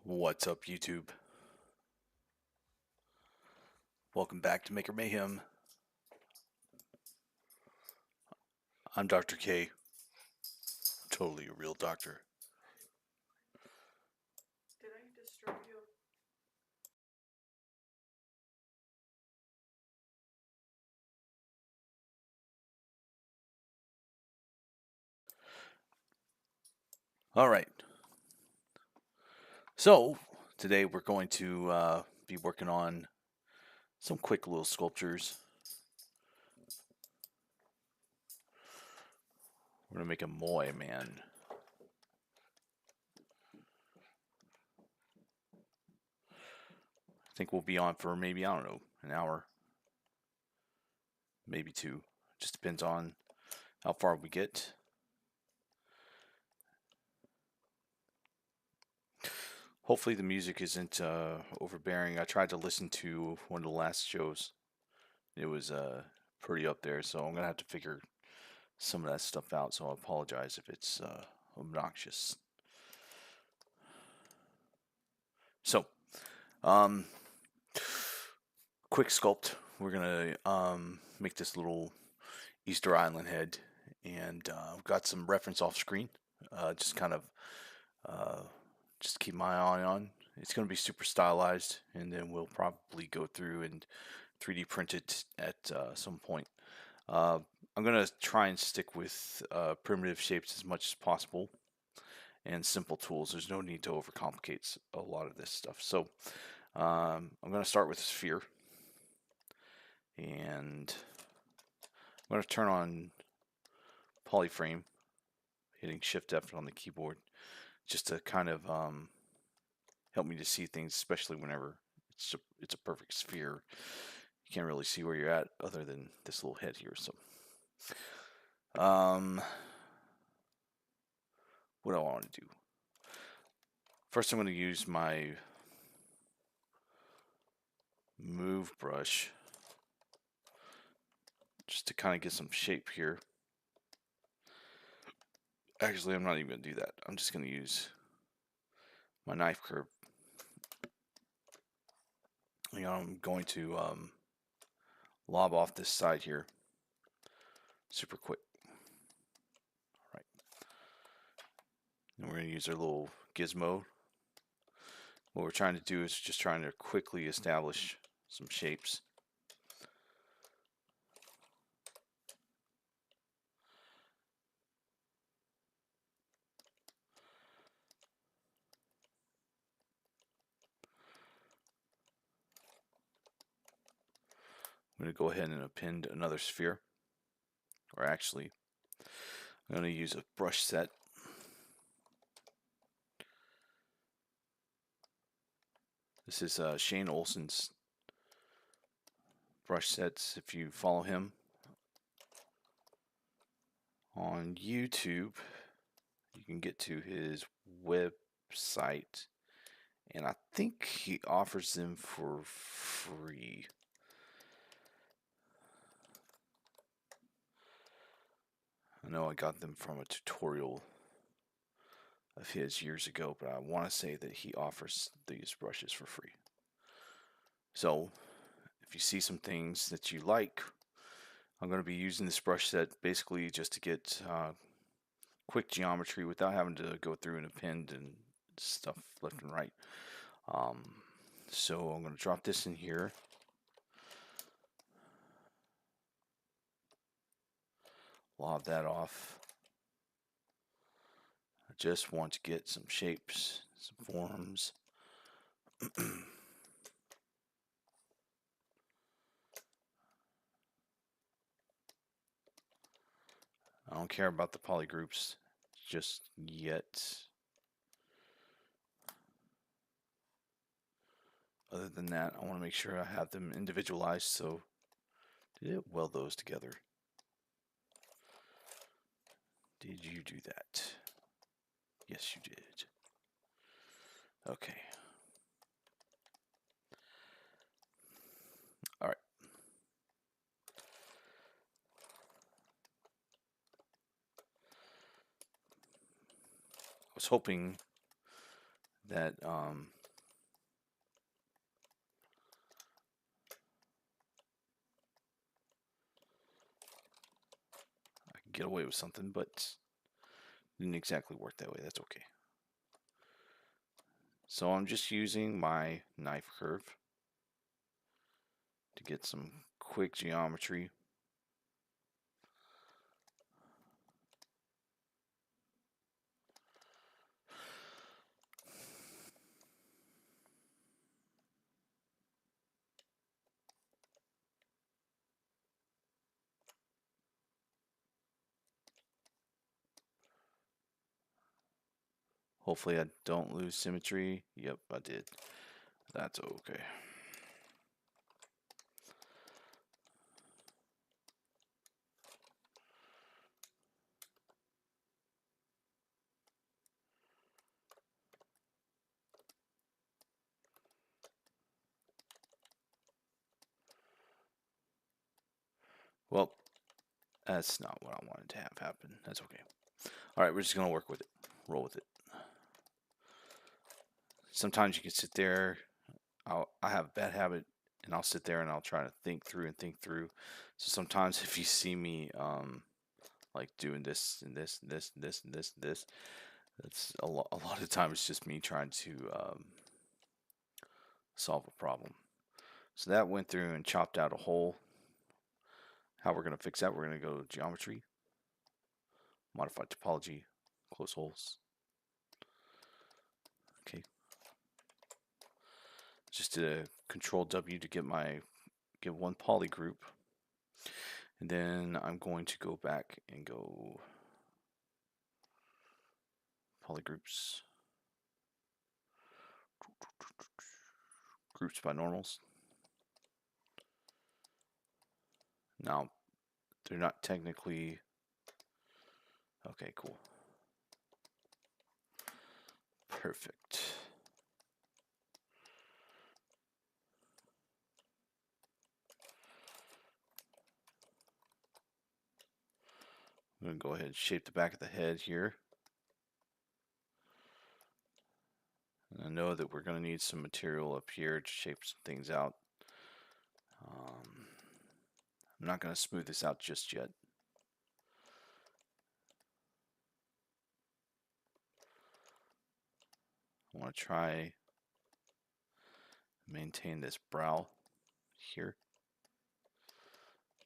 What's up, YouTube? Welcome back to Maker Mayhem. I'm Dr. K. Totally a real doctor. Did I disturb you? All right. So, today we're going to be working on some quick little sculptures. We're going to make a Moy man. I think we'll be on for maybe, I don't know, an hour. Maybe two. Just depends on how far we get. Hopefully the music isn't overbearing. I tried to listen to one of the last shows. It was pretty up there, so I'm going to have to figure some of that stuff out, so I apologize if it's obnoxious. So, quick sculpt. We're gonna make this little Easter Island head, and I've got some reference off screen. Just kind of just keep my eye on. It's gonna be super stylized, and then we'll probably go through and 3D print it at some point. I'm gonna try and stick with primitive shapes as much as possible and simple tools. There's no need to overcomplicate a lot of this stuff. So I'm gonna start with a sphere, and I'm gonna turn on polyframe, hitting Shift F on the keyboard, just to kind of help me to see things, especially whenever it's a perfect sphere. You can't really see where you're at other than this little head here. So what do I want to do? First, I'm going to use my move brush just to kind of get some shape here. Actually, I'm not even going to do that. I'm just going to use my knife curve. I'm going to lob off this side here super quick. All right. And we're going to use our little gizmo. What we're trying to do is just trying to quickly establish some shapes. I'm going to go ahead and append another sphere. Or actually, I'm going to use a brush set. This is Shane Olson's brush sets. If you follow him on YouTube, you can get to his website, and I think he offers them for free. I know I got them from a tutorial of his years ago, but I want to say that he offers these brushes for free. So if you see some things that you like, I'm going to be using this brush set basically just to get quick geometry without having to go through and append and stuff left and right. So I'm going to drop this in here. Lob that off. I just want to get some shapes, some forms. I don't care about the polygroups just yet. Other than that, I want to make sure I have them individualized, so did it weld those together? Did you do that? Yes, you did. Okay. All right. I was hoping that get away with something, but didn't exactly work that way. That's okay. So I'm just using my knife curve to get some quick geometry. Hopefully I don't lose symmetry. Yep, I did. That's okay. Well, that's not what I wanted to have happen. That's okay. All right, we're just going to work with it. Roll with it. Sometimes you can sit there. I have a bad habit, and I'll sit there and I'll try to think through and think through. So sometimes if you see me like doing this and this and this and this and this and this, that's a lot of the time it's just me trying to solve a problem. So that went through and chopped out a hole. How we're going to fix that, we're going to go to geometry, modify topology, close holes. Okay. Just did a control W to get one poly group. And then I'm going to go back and go polygroups, groups by normals. Now, they're not technically, okay, cool. Perfect. I'm going to go ahead and shape the back of the head here. And I know that we're going to need some material up here to shape some things out. I'm not going to smooth this out just yet. I want to try maintain this brow here,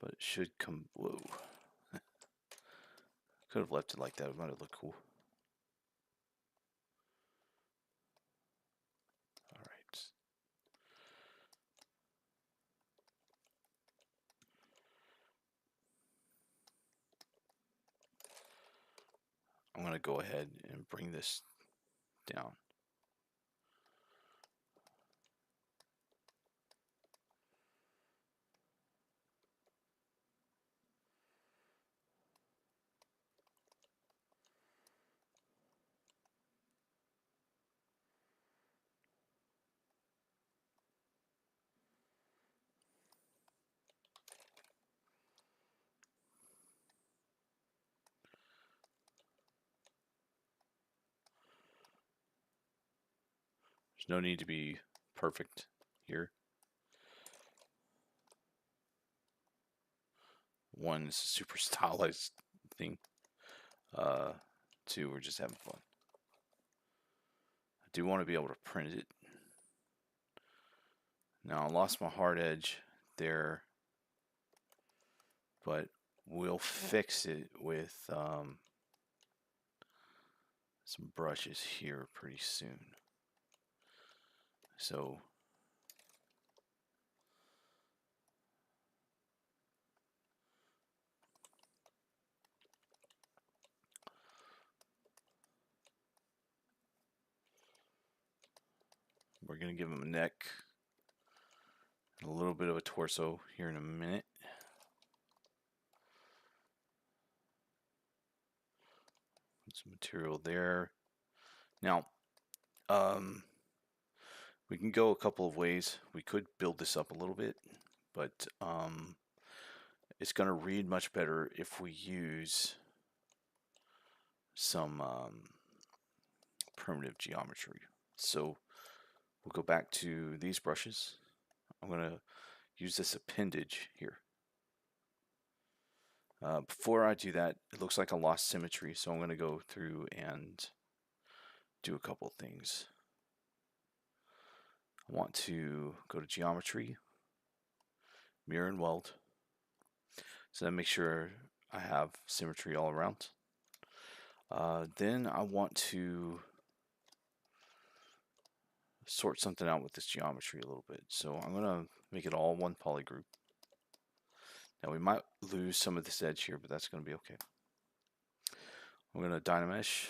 but it should come. Whoa. Could have left it like that. It might have looked cool. All right. I'm going to go ahead and bring this down. There's no need to be perfect here. One is a super stylized thing. Two, we're just having fun. I do want to be able to print it. Now, I lost my hard edge there, but we'll fix it with some brushes here pretty soon. So we're going to give him a neck and a little bit of a torso here in a minute. Put some material there. Now, we can go a couple of ways. We could build this up a little bit, but it's going to read much better if we use some primitive geometry. So we'll go back to these brushes. I'm going to use this appendage here. Before I do that, it looks like I lost symmetry, so I'm going to go through and do a couple of things. I want to go to geometry, mirror and weld, so that makes sure I have symmetry all around. Then I want to sort something out with this geometry a little bit, so I'm going to make it all one poly group. Now we might lose some of this edge here, but that's going to be okay. I'm going to Dynamesh.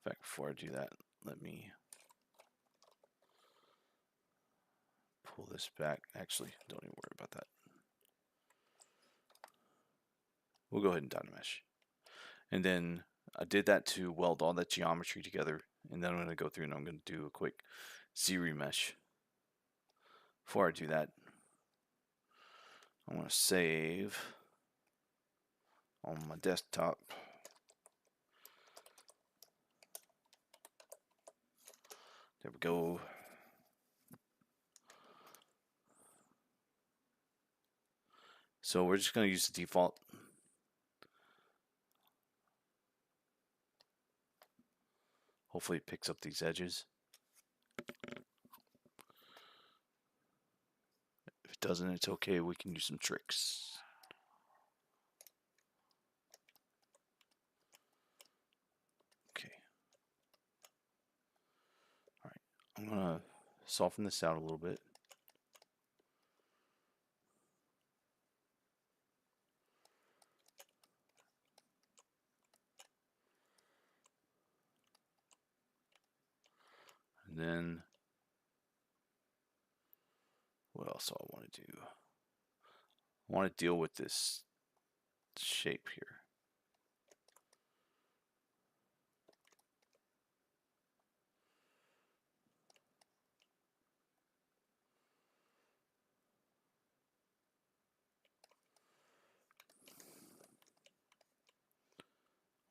In fact, before I do that, let me pull this back. Actually, don't even worry about that. We'll go ahead and Dynamesh. And then I did that to weld all that geometry together. And then I'm going to go through and I'm going to do a quick Z-remesh. Before I do that, I want to save on my desktop. There we go. So we're just going to use the default. Hopefully it picks up these edges. If it doesn't, it's okay. We can use some tricks. Okay. All right. I'm going to soften this out a little bit. And then what else do I want to do? I want to deal with this shape here.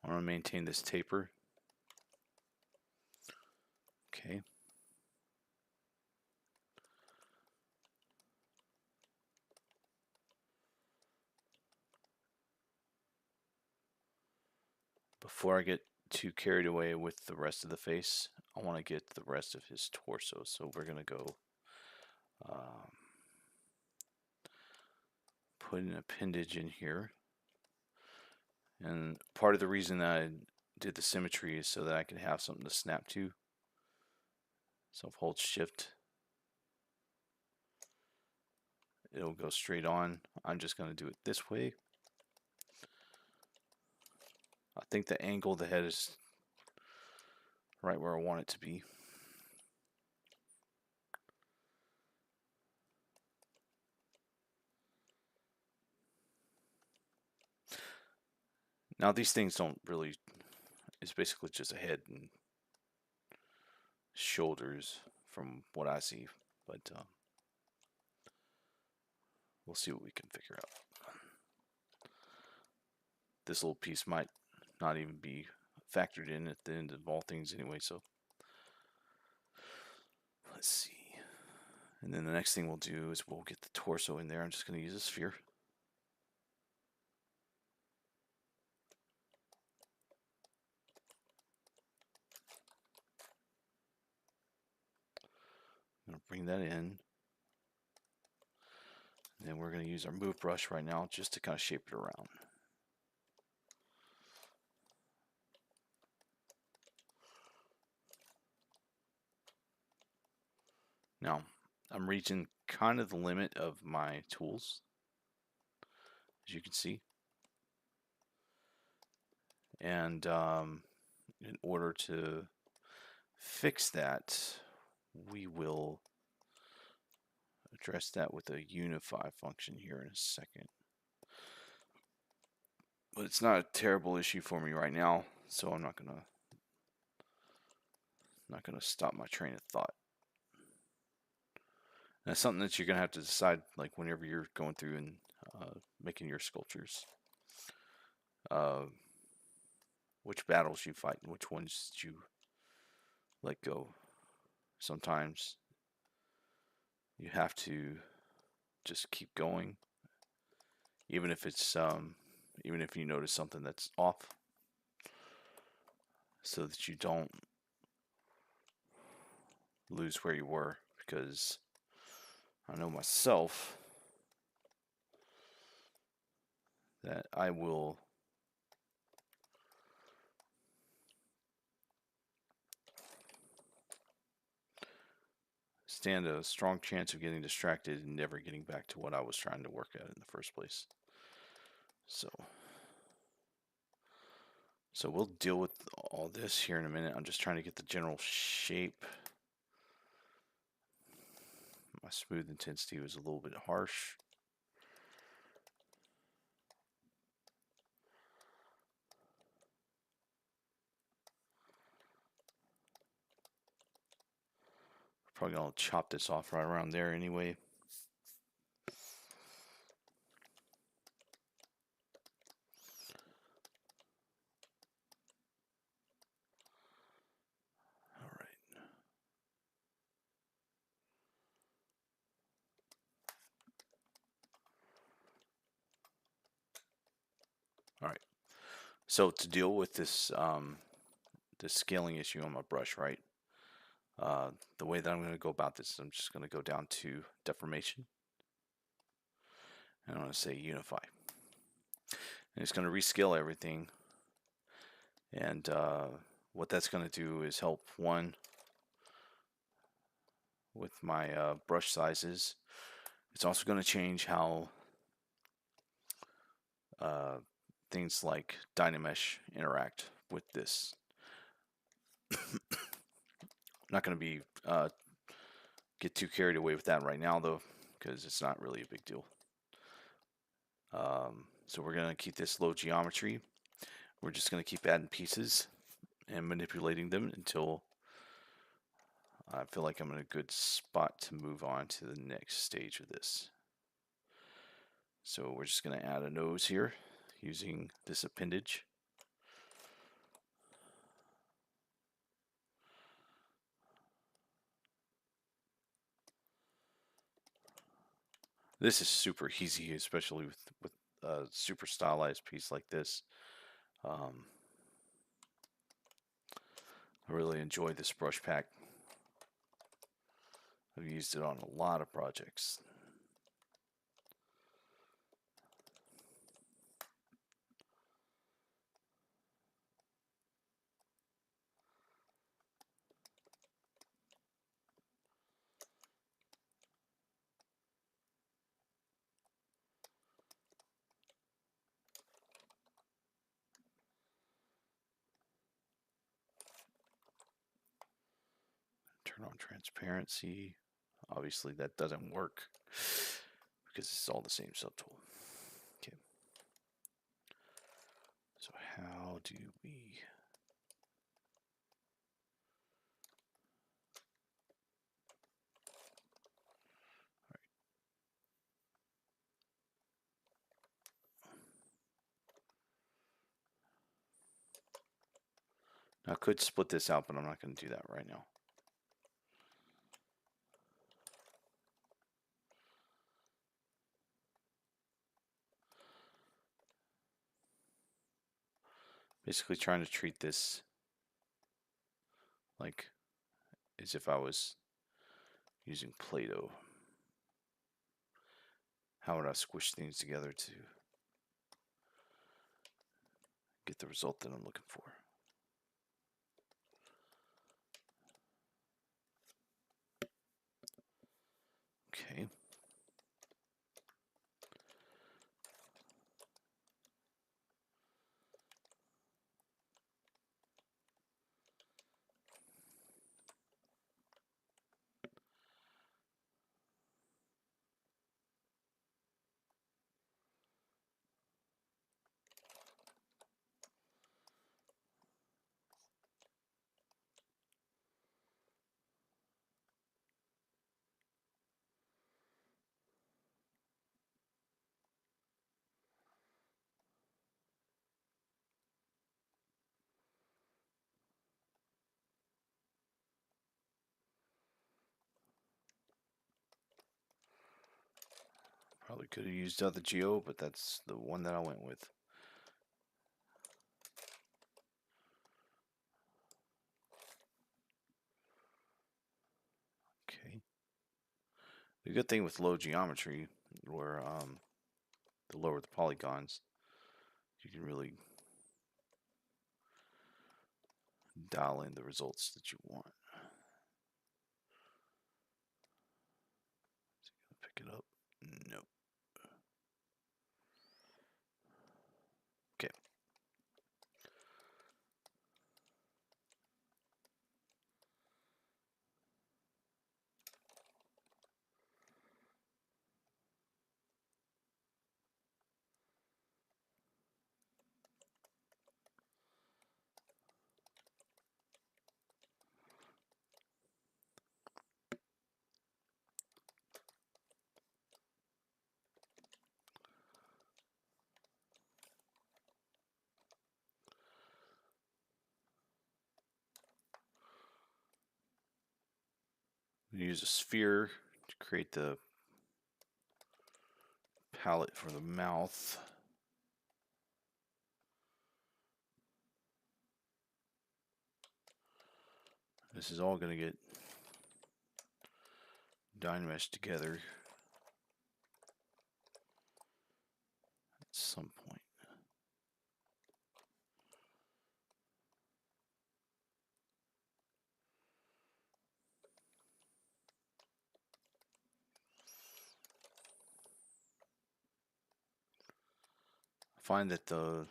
I want to maintain this taper. Okay. Before I get too carried away with the rest of the face, I want to get the rest of his torso. So we're going to go put an appendage in here. And part of the reason that I did the symmetry is so that I can have something to snap to. So if I hold shift, it'll go straight on. I'm just going to do it this way. I think the angle of the head is right where I want it to be. Now these things don't really, it's basically just a head and shoulders from what I see, but we'll see what we can figure out. This little piece might not even be factored in at the end of all things anyway, so let's see. And then the next thing we'll do is we'll get the torso in there. I'm just going to use a sphere. I'm going to bring that in. And then we're going to use our move brush right now just to kind of shape it around. Now, I'm reaching kind of the limit of my tools, as you can see. And in order to fix that, we will address that with a unify function here in a second. But it's not a terrible issue for me right now, so I'm not gonna stop my train of thought. And that's something that you're gonna have to decide, like whenever you're going through and making your sculptures, which battles you fight and which ones you let go. Sometimes you have to just keep going, even if even if you notice something that's off, so that you don't lose where you were. Because I know myself that I will stand a strong chance of getting distracted and never getting back to what I was trying to work at in the first place. So we'll deal with all this here in a minute. I'm just trying to get the general shape. My smooth intensity was a little bit harsh. Probably gonna chop this off right around there anyway. All right. All right. So to deal with this this scaling issue on my brush, right? The way that I'm going to go about this, I'm just going to go down to deformation, and I'm going to say unify, and it's going to rescale everything. And what that's going to do is help one with my brush sizes. It's also going to change how things like Dynamesh interact with this. I'm not going to be get too carried away with that right now, though, because it's not really a big deal. So we're going to keep this low geometry. We're just going to keep adding pieces and manipulating them until I feel like I'm in a good spot to move on to the next stage of this. So we're just going to add a nose here using this appendage. This is super easy, especially with a super stylized piece like this. I really enjoy this brush pack. I've used it on a lot of projects. Turn on transparency. Obviously that doesn't work because it's all the same subtool. Okay. So how do we... I could split this out, but I'm not going to do that right now. Basically trying to treat this like as if I was using Play-Doh. How would I squish things together to get the result that I'm looking for? Okay. Probably could have used other geo, but that's the one that I went with. Okay. The good thing with low geometry, where the lower the polygons, you can really dial in the results that you want. Is it gonna pick it up? No. Okay. Use a sphere to create the palette for the mouth. This is all going to get dynameshed together at some point. I find that the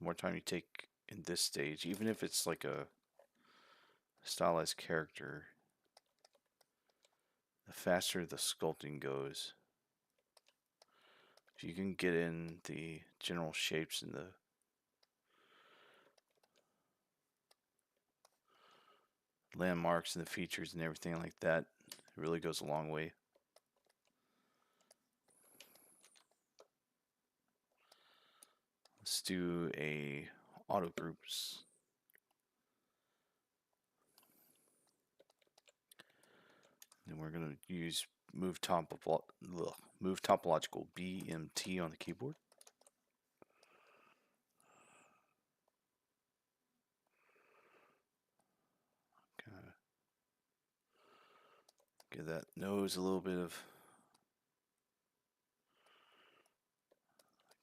more time you take in this stage, even if it's like a stylized character, the faster the sculpting goes. If you can get in the general shapes and the landmarks and the features and everything like that, it really goes a long way. Let's do a auto groups. And we're going to use move topological BMT on the keyboard. Kind of give that nose a little bit of,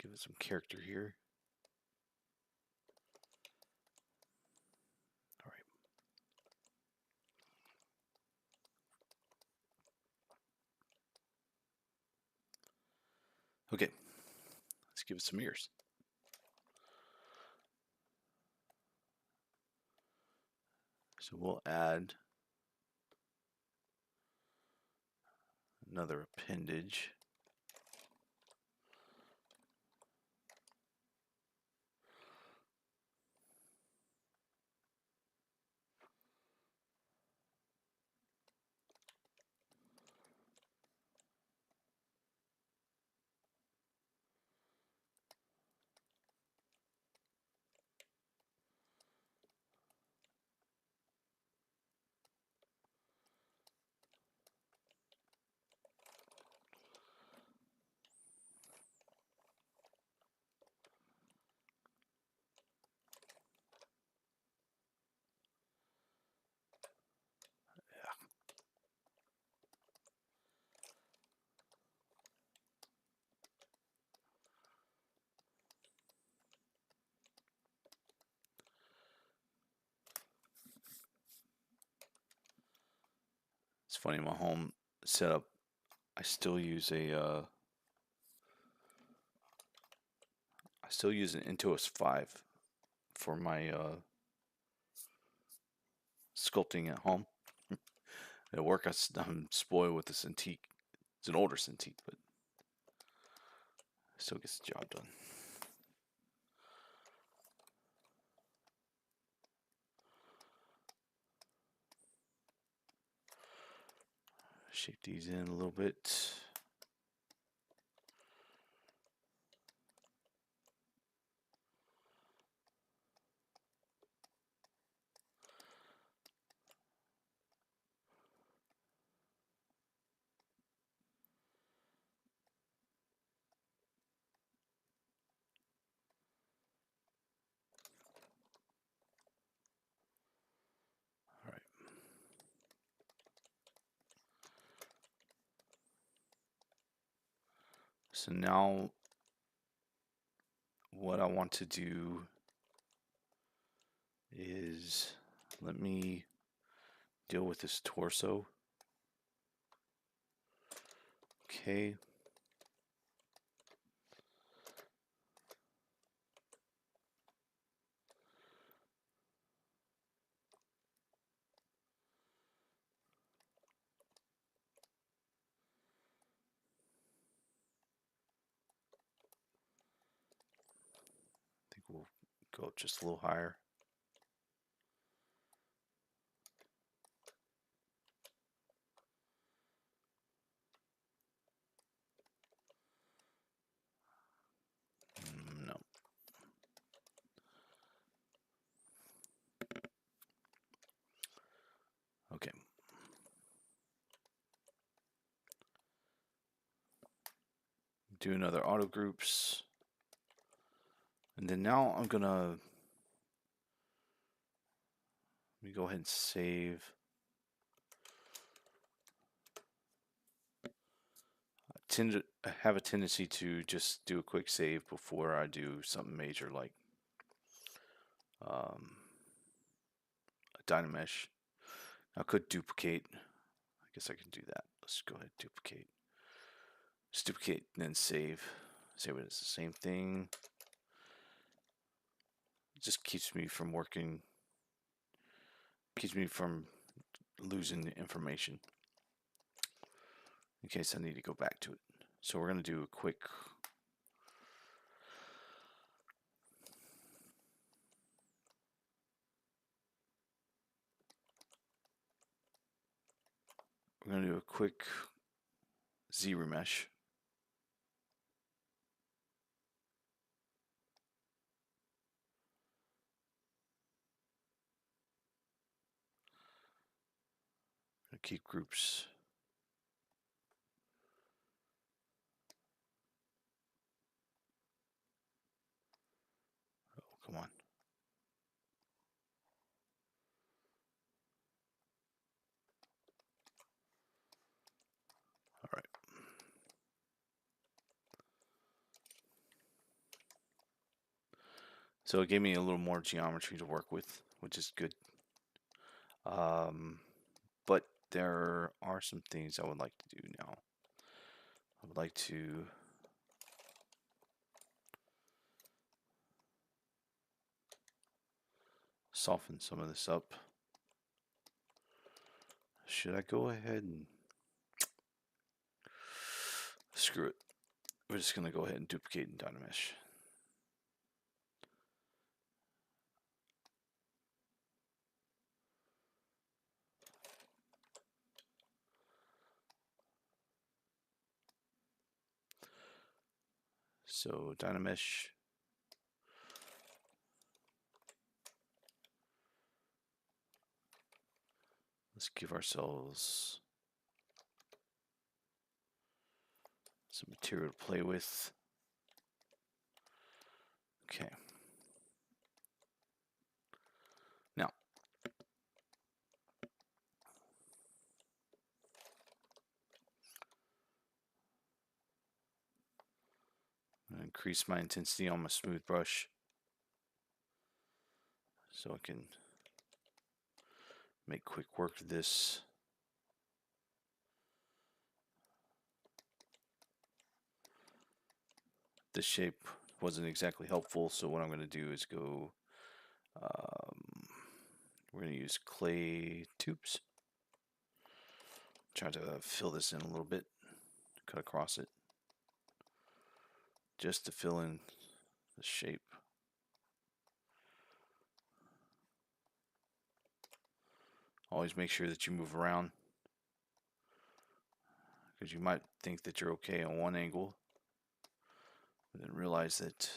give it some character here. All right. Okay, let's give it some ears. So we'll add another appendage. It's funny, my home setup, I still use an Intuos 5 for my sculpting at home. At work, I'm spoiled with the Cintiq. It's an older Cintiq, but still gets the job done. Shape these in a little bit. So now what I want to do is, let me deal with this torso. Okay. I think we'll go just a little higher. No. Okay. Do another auto groups. And then now I'm gonna, let me go ahead and save. I tend to have a tendency to just do a quick save before I do something major like a Dynamesh. I could duplicate. I guess I can do that. Let's go ahead and duplicate. Just duplicate and then save. Save it as the same thing. It just keeps me from working, keeps me from losing the information in case I need to go back to it. So we're going to do a quick Z remesh. Keep groups. Oh, come on. All right. So it gave me a little more geometry to work with, which is good. But there are some things I would like to do now. I would like to soften some of this up. Should I go ahead and screw it? We're just going to go ahead and duplicate in Dynamesh. So Dynamesh. Let's give ourselves some material to play with. Okay. Now, I'm going to increase my intensity on my smooth brush so I can make quick work of this. This shape wasn't exactly helpful, so what I'm going to do is go, we're going to use clay tubes. Try to fill this in a little bit, cut across it, just to fill in the shape. Always make sure that you move around, because you might think that you're okay on one angle, but then realize that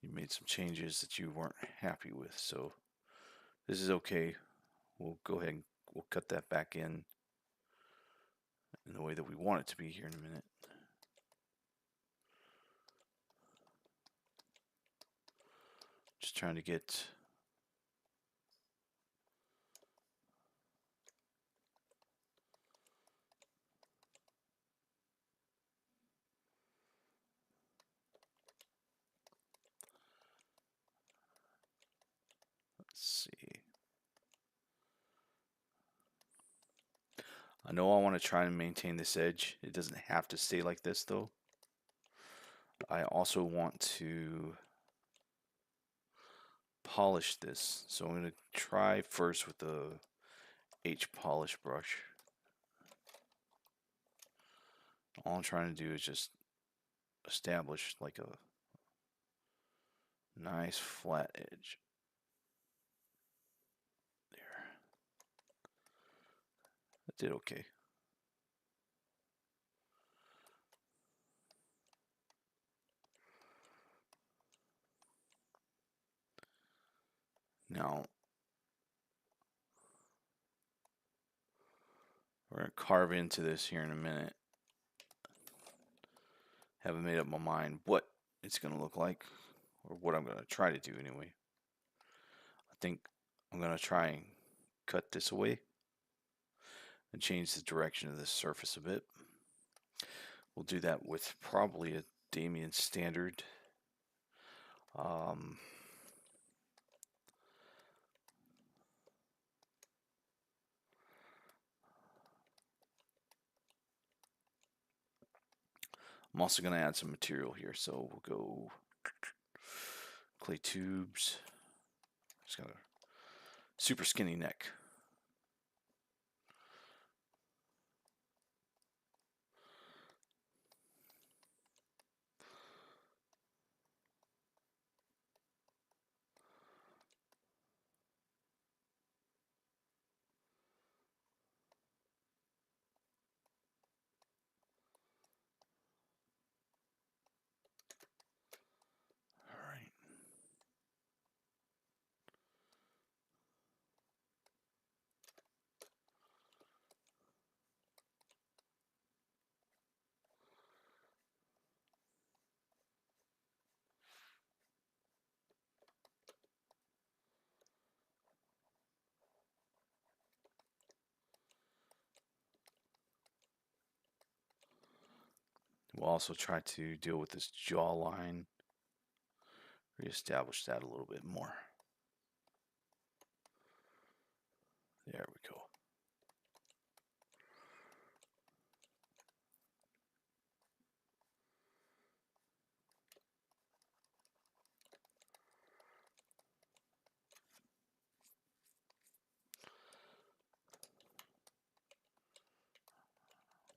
you made some changes that you weren't happy with. So this is okay. We'll go ahead and we'll cut that back in the way that we want it to be here in a minute. Just trying to get I know I want to try and maintain this edge. It doesn't have to stay like this though. I also want to polish this. So I'm going to try first with the H polish brush. All I'm trying to do is just establish like a nice flat edge. There. That did okay. Now, we're going to carve into this here in a minute. Haven't made up my mind what it's going to look like, or what I'm going to try to do anyway. I think I'm going to try and cut this away and change the direction of this surface a bit. We'll do that with probably a Damien standard. I'm also going to add some material here, so we'll go clay tubes. Just got a super skinny neck. All right. We'll also try to deal with this jawline, reestablish that a little bit more. There we go.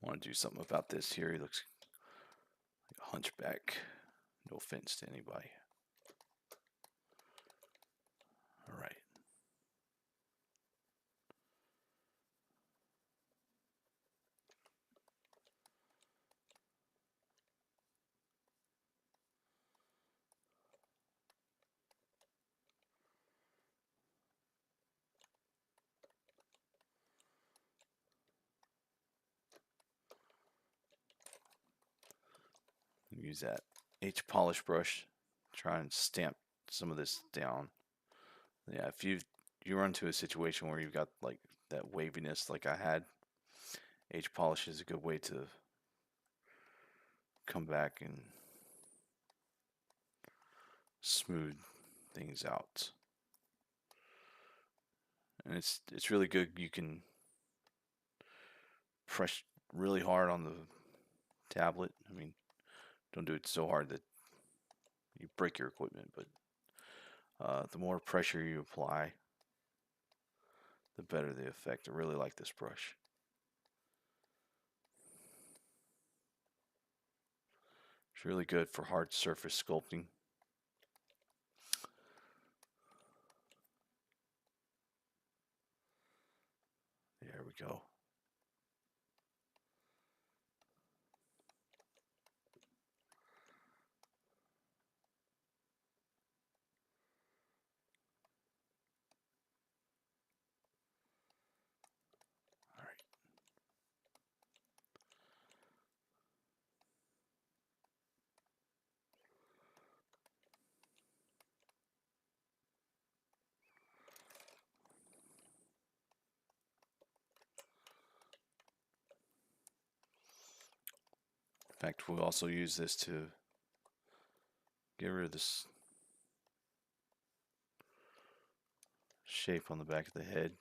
I want to do something about this here. He looks like a hunchback. No offense to anybody. All right. Use that H polish brush. Try and stamp some of this down. Yeah, if you run into a situation where you've got like that waviness like I had, H polish is a good way to come back and smooth things out. And it's really good. You can press really hard on the tablet. I mean, don't do it so hard that you break your equipment, but the more pressure you apply, the better the effect. I really like this brush. It's really good for hard surface sculpting. There we go. All right. In fact, we'll also use this to get rid of this shape on the back of the head.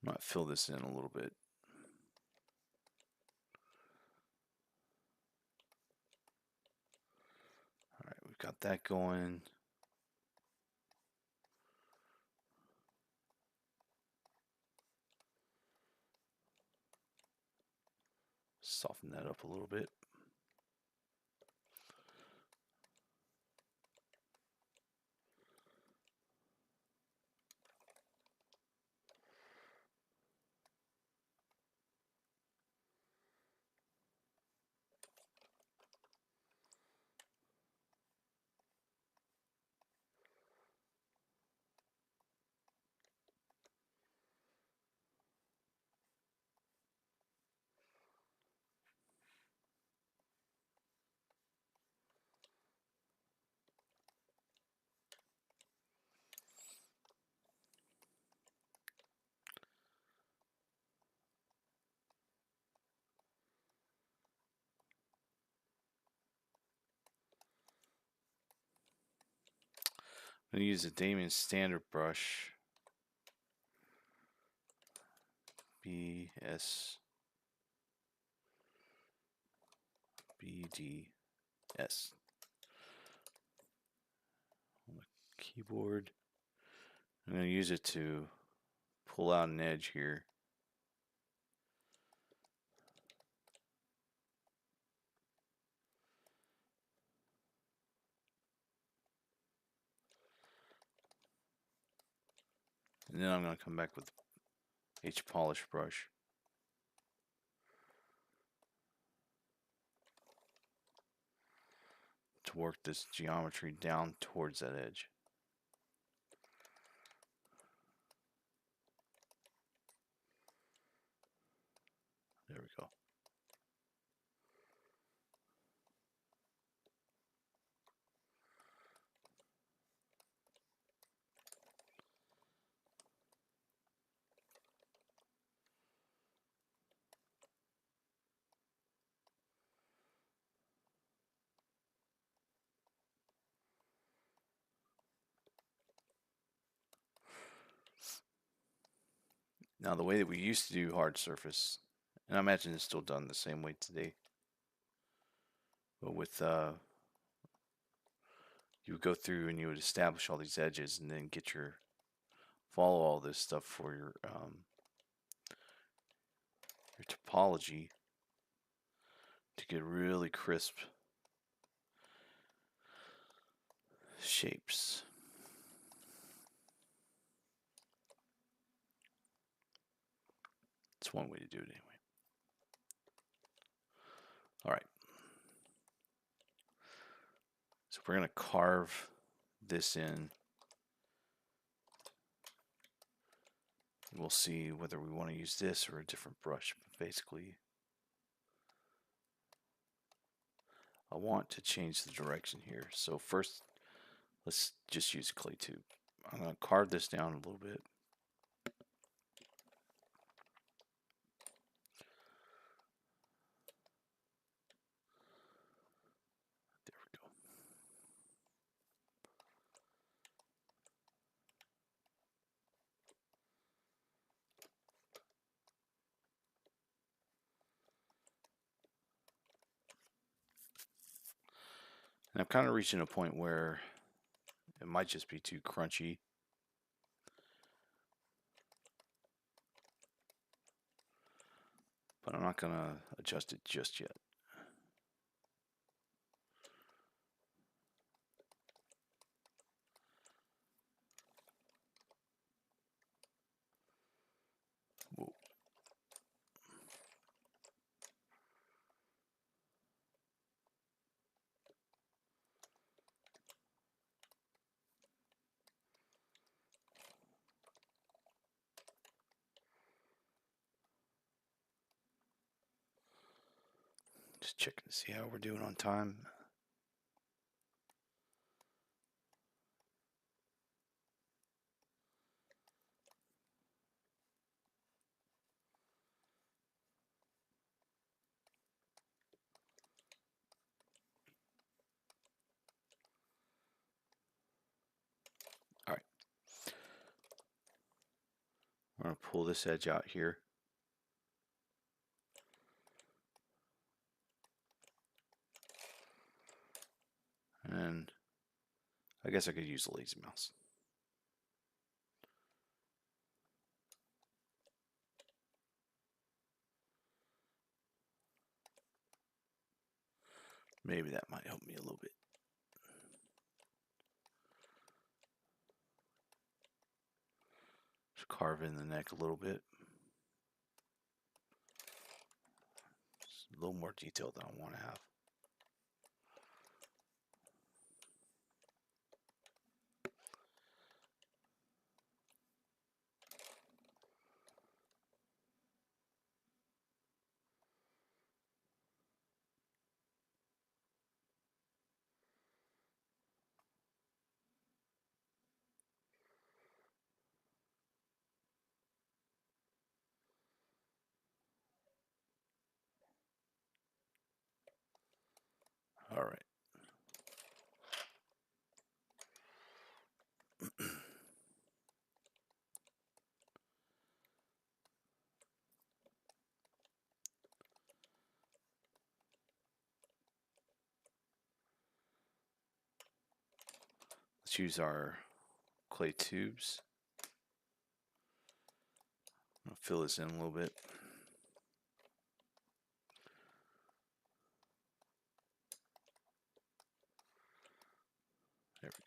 Might fill this in a little bit. All right, we've got that going. Soften that up a little bit. I'm going to use a Damien standard brush. BS BDS on the keyboard. I'm going to use it to pull out an edge here. And then I'm going to come back with H polish brush to work this geometry down towards that edge. There we go. Now the way that we used to do hard surface, and I imagine it's still done the same way today, but with you would go through and you would establish all these edges and then get your follow all this stuff for your topology to get really crisp shapes. It's one way to do it anyway. All right. So we're going to carve this in. We'll see whether we want to use this or a different brush. But basically, I want to change the direction here. So first, let's just use clay tube. I'm going to carve this down a little bit. There we go. And I'm kind of reaching a point where it might just be too crunchy. But I'm not going to adjust it just yet. Whoa. Just checking to see how we're doing on time. All right. We're going to pull this edge out here. And I guess I could use a lazy mouse. Maybe that might help me a little bit. Just carve in the neck a little bit. Just a little more detail than I want to have. All right. Let's use our clay tubes. I'll fill this in a little bit. There we go.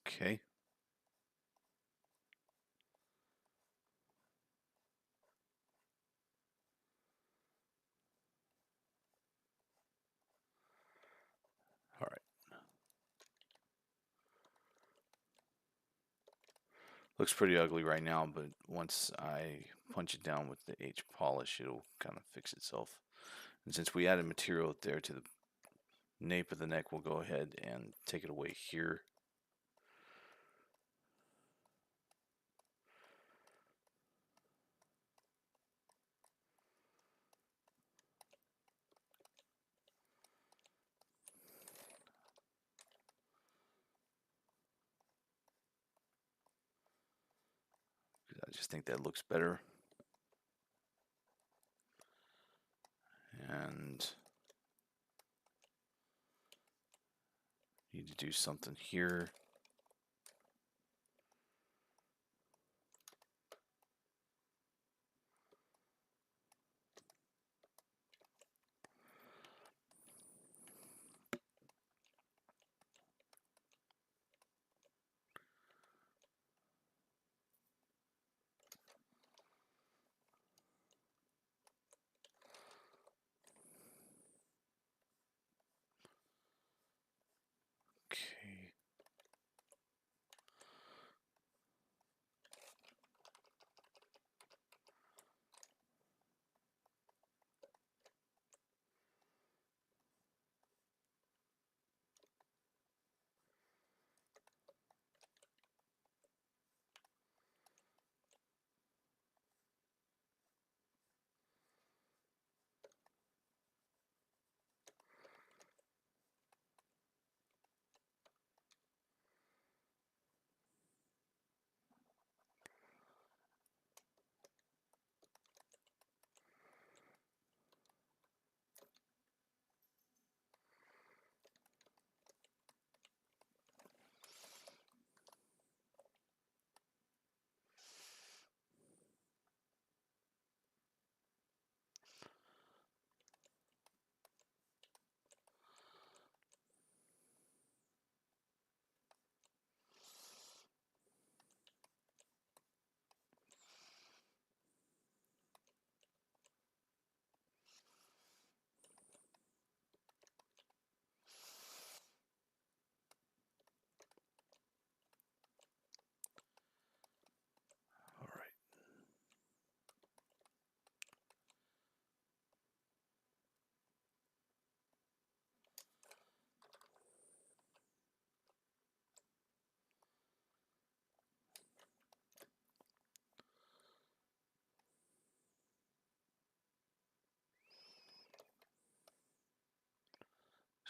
Okay. All right. Looks pretty ugly right now, but once I punch it down with the H polish, it'll kind of fix itself. And since we added material there to the nape of the neck, we'll go ahead and take it away here. I just think that looks better. And need to do something here. Okay.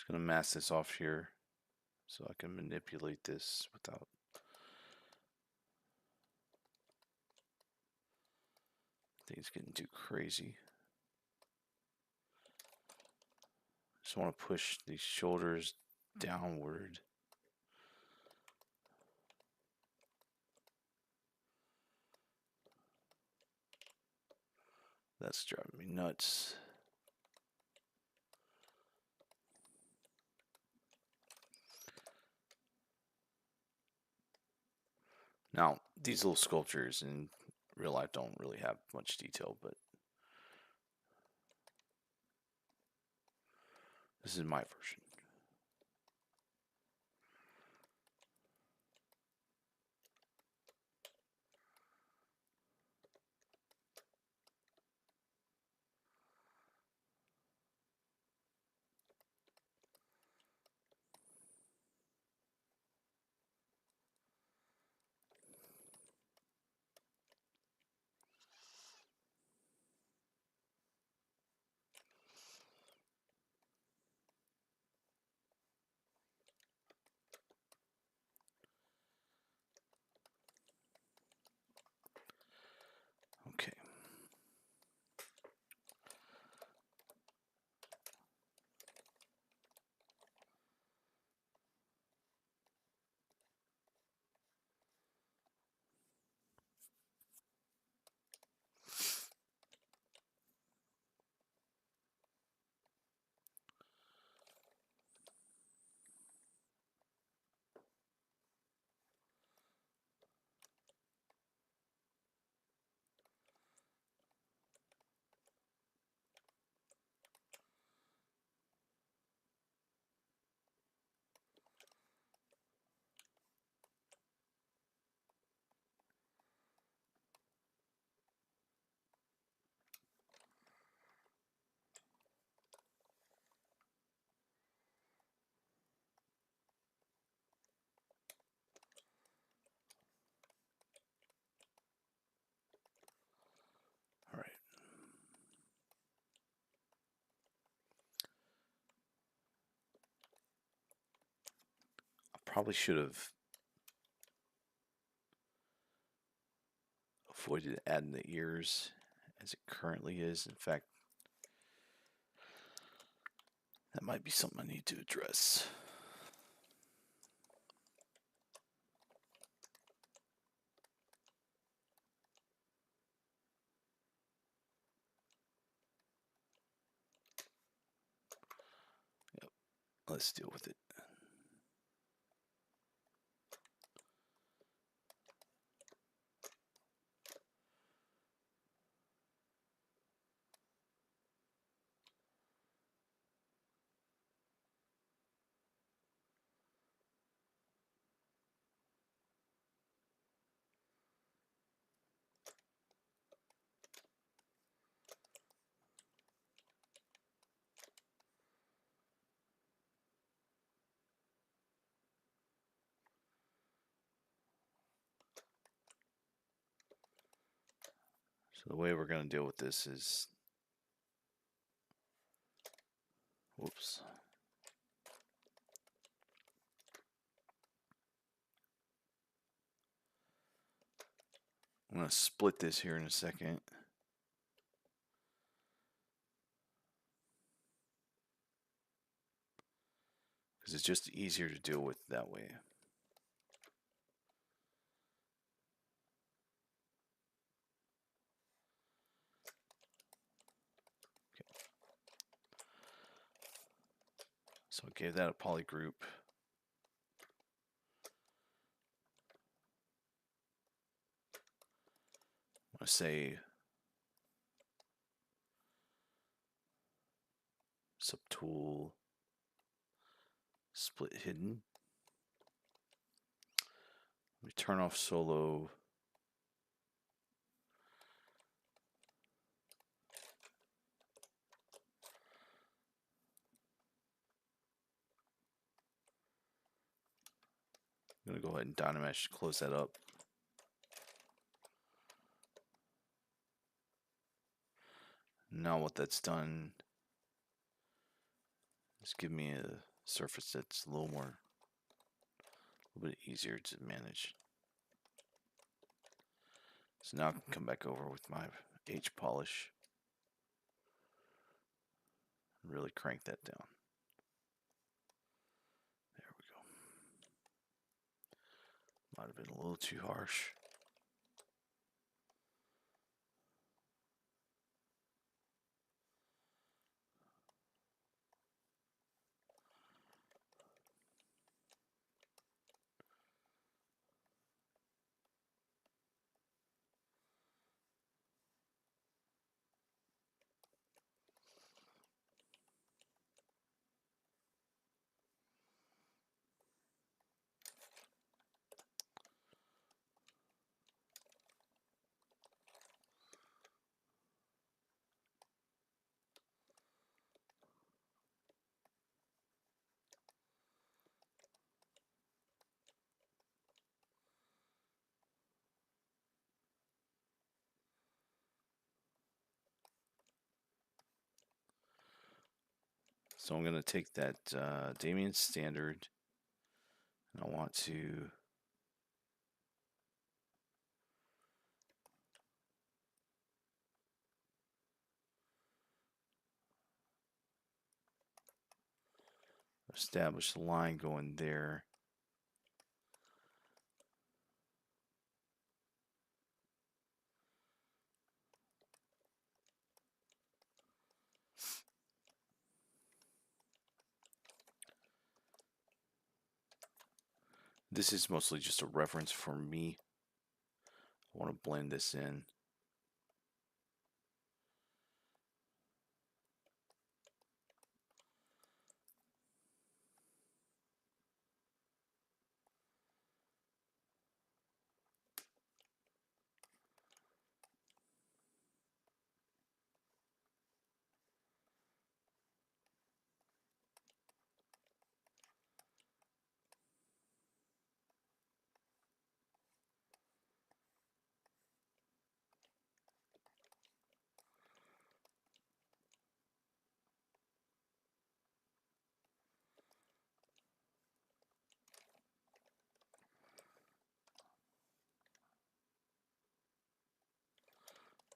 Just gonna mask this off here so I can manipulate this without. Things getting too crazy. Just want to push these shoulders downward. That's driving me nuts. Now, these little sculptures in real life don't really have much detail, but this is my version. Okay. All right. I probably should have avoided adding the ears as it currently is. In fact, that might be something I need to address. Yep. Let's deal with it. So the way we're going to deal with this is, whoops. I'm going to split this here in a second. Because it's just easier to deal with that way. Okay. So I gave that a poly group. I'm going to say subtool split hidden. Let me turn off solo. I'm going to go ahead and Dynamesh, close that up. Now what that's done is give me a surface that's a little bit easier to manage. So now I can come back over with my H polish and really crank that down. There we go. Might have been a little too harsh. So I'm going to take that Damien Standard, and I want to establish the line going there. This is mostly just a reference for me. I want to blend this in.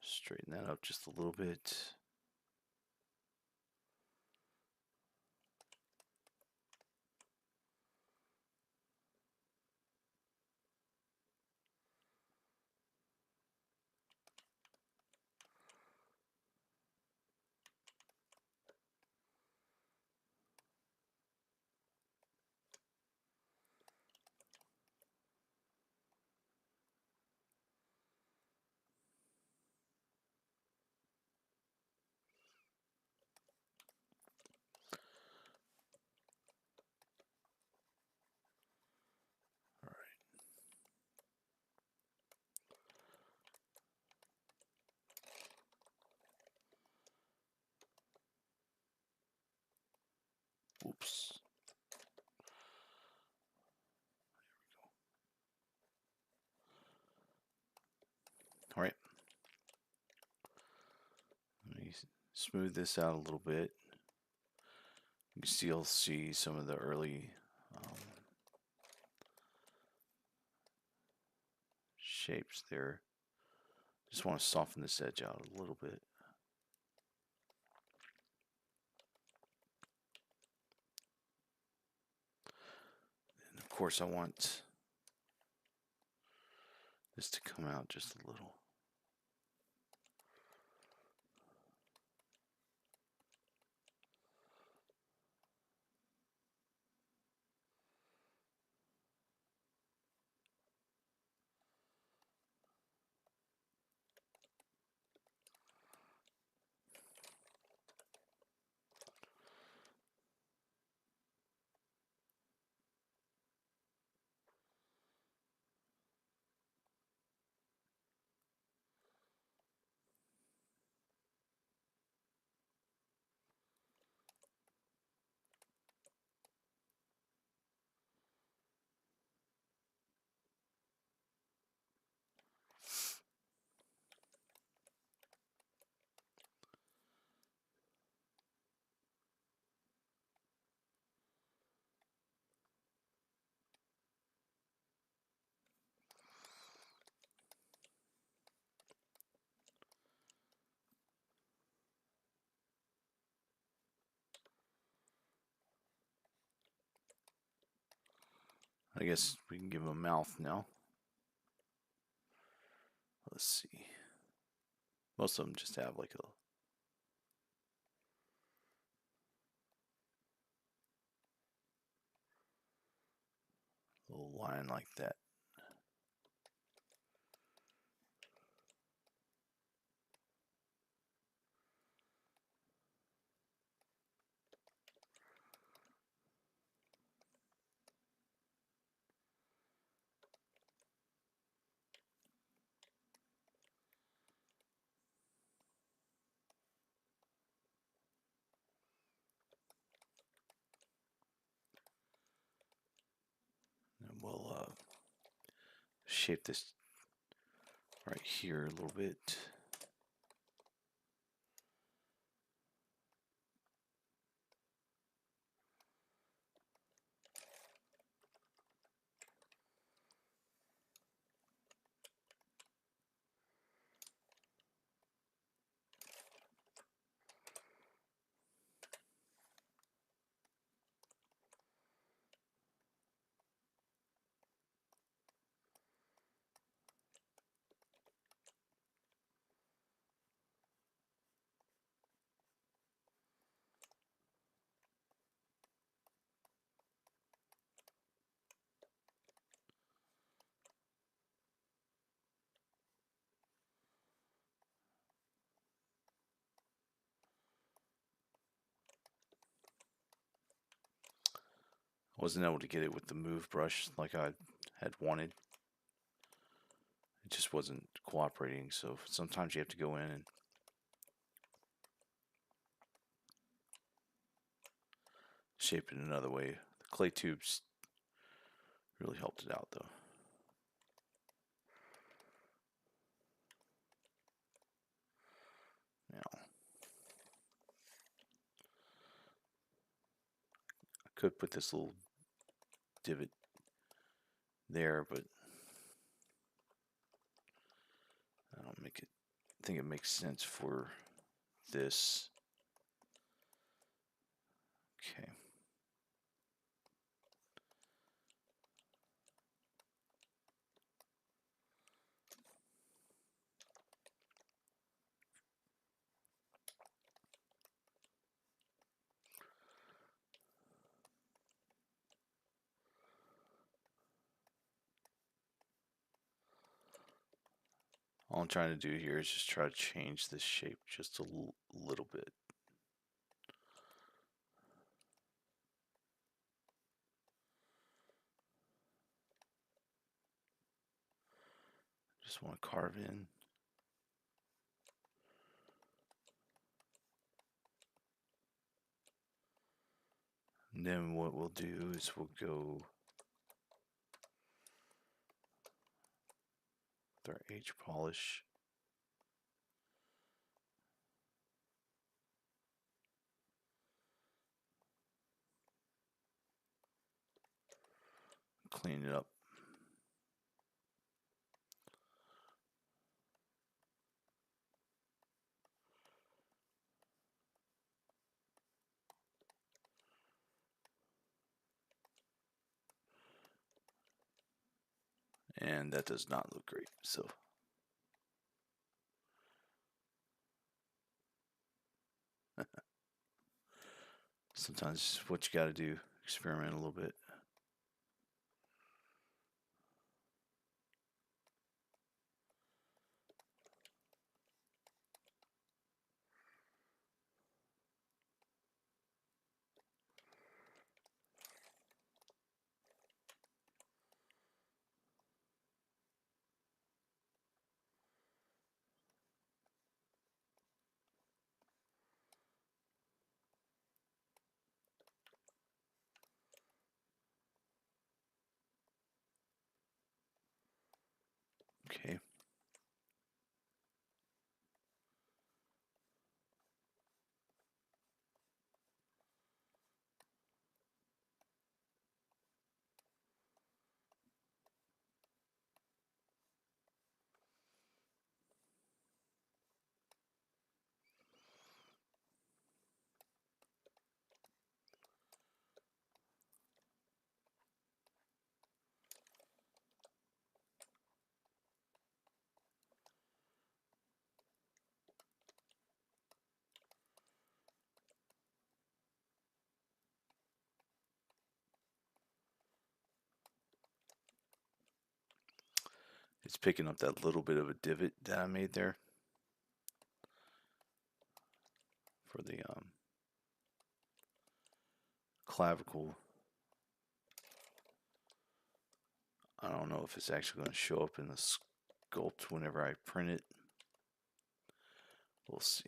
Straighten that up just a little bit. Oops. All right. Let me smooth this out a little bit. You can still see some of the early shapes there. Just want to soften this edge out a little bit. And of course, I want this to come out just a little. I guess we can give him a mouth now. Let's see. Most of them just have like a little line like that. And we'll shape this right here a little bit. Wasn't able to get it with the move brush like I had wanted. It just wasn't cooperating, so sometimes you have to go in and shape it another way. The clay tubes really helped it out though. Now, I could put this little divot there, but I don't think it makes sense for this. Okay. All I'm trying to do here is just try to change this shape just a little bit. Just want to carve in. And then what we'll do is we'll go with our H polish. Clean it up. And that does not look great. So sometimes what you got to do, experiment a little bit. It's picking up that little bit of a divot that I made there for the clavicle. I don't know if it's actually going to show up in the sculpt whenever I print it. We'll see.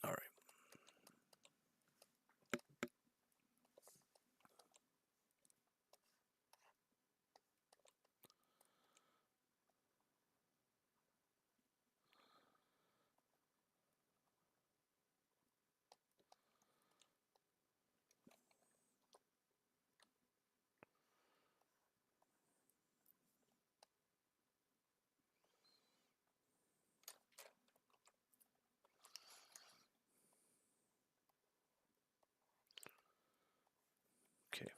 All right. Okay.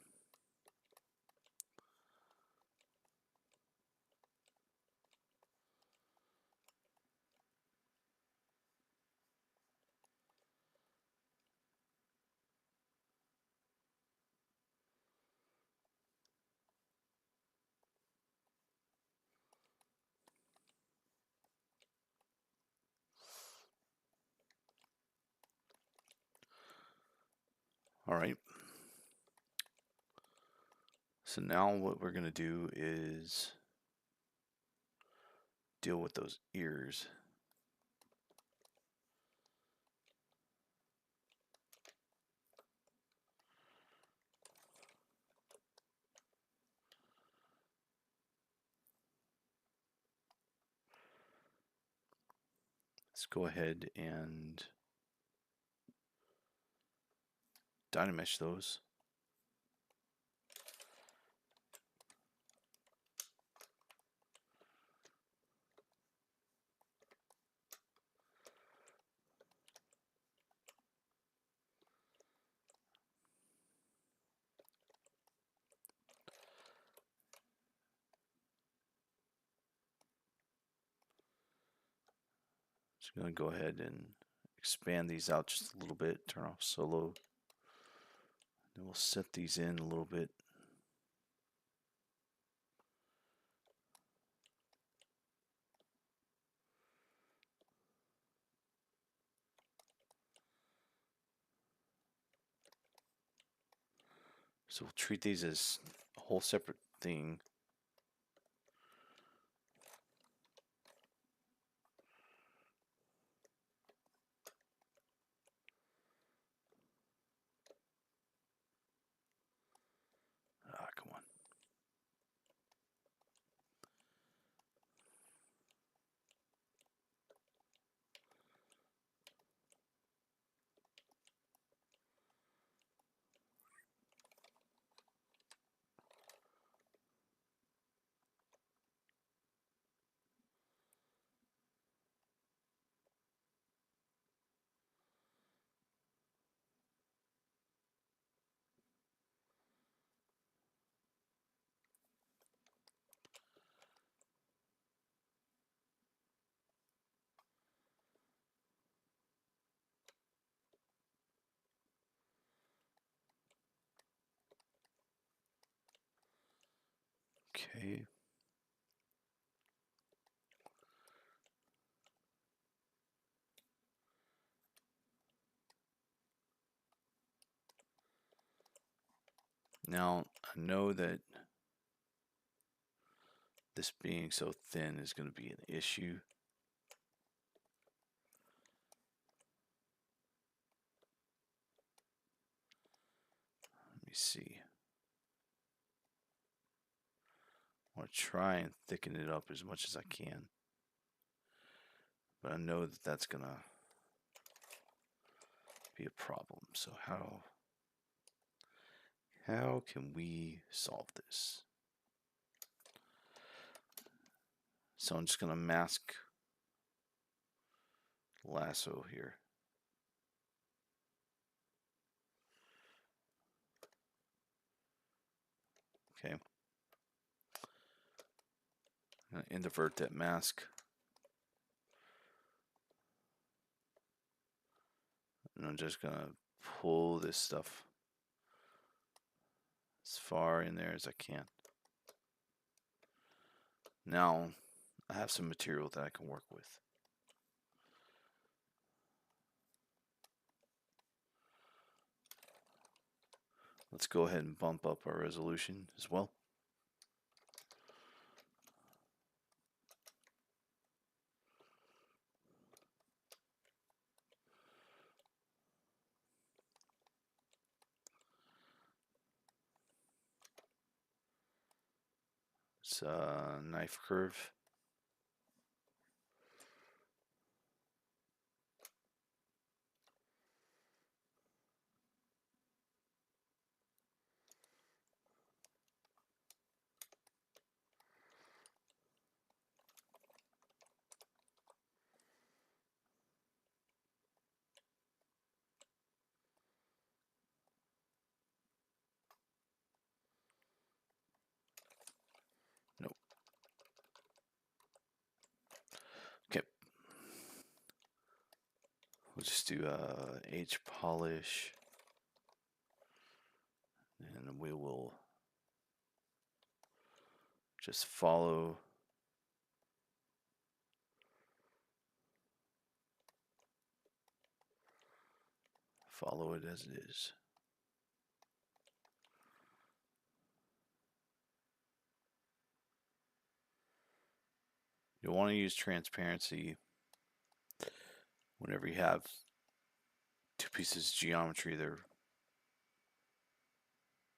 All right. So now what we're going to do is deal with those ears. Let's go ahead and dynamesh those. Just going to go ahead and expand these out just a little bit, turn off solo. Then we'll set these in a little bit. So we'll treat these as a whole separate thing. Ah, come on. Okay. Now, I know that this being so thin is going to be an issue. Let me see. I want to try and thicken it up as much as I can. But I know that that's going to be a problem. So how can we solve this? So I'm just going to mask lasso here. Okay. Invert that mask. And I'm just gonna pull this stuff as far in there as I can. Now I have some material that I can work with. Let's go ahead and bump up our resolution as well. It's a knife curve. Nope. Okay. We'll just do H polish, and we will just follow it as it is. You'll want to use transparency whenever you have two pieces of geometry. They're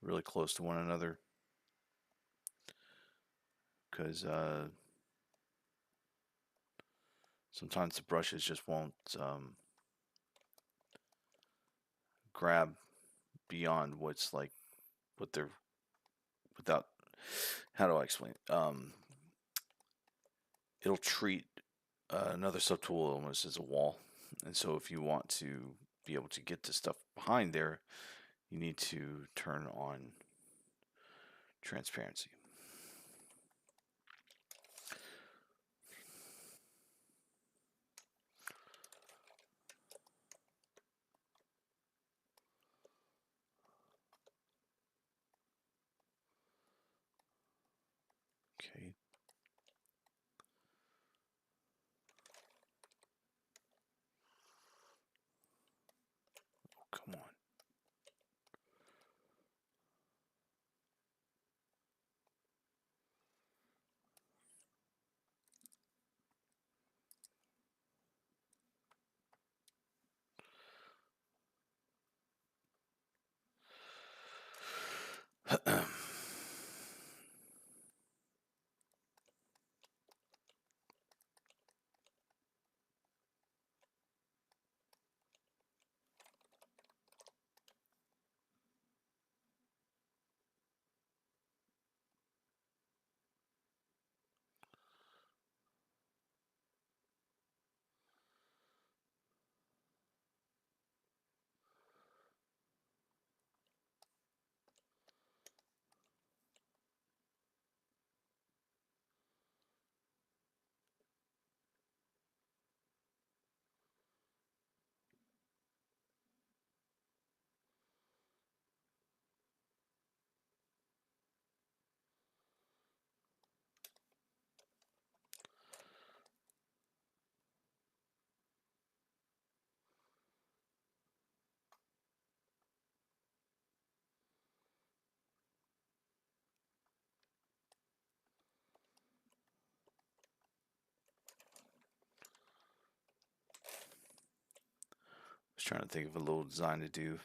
really close to one another, because sometimes the brushes just won't grab beyond what's like what they're without. How do I explain? It'll treat another subtool almost as a wall, and so if you want to be able to get the stuff behind there, you need to turn on transparency. Okay. Oh, come on. Just trying to think of a little design to do.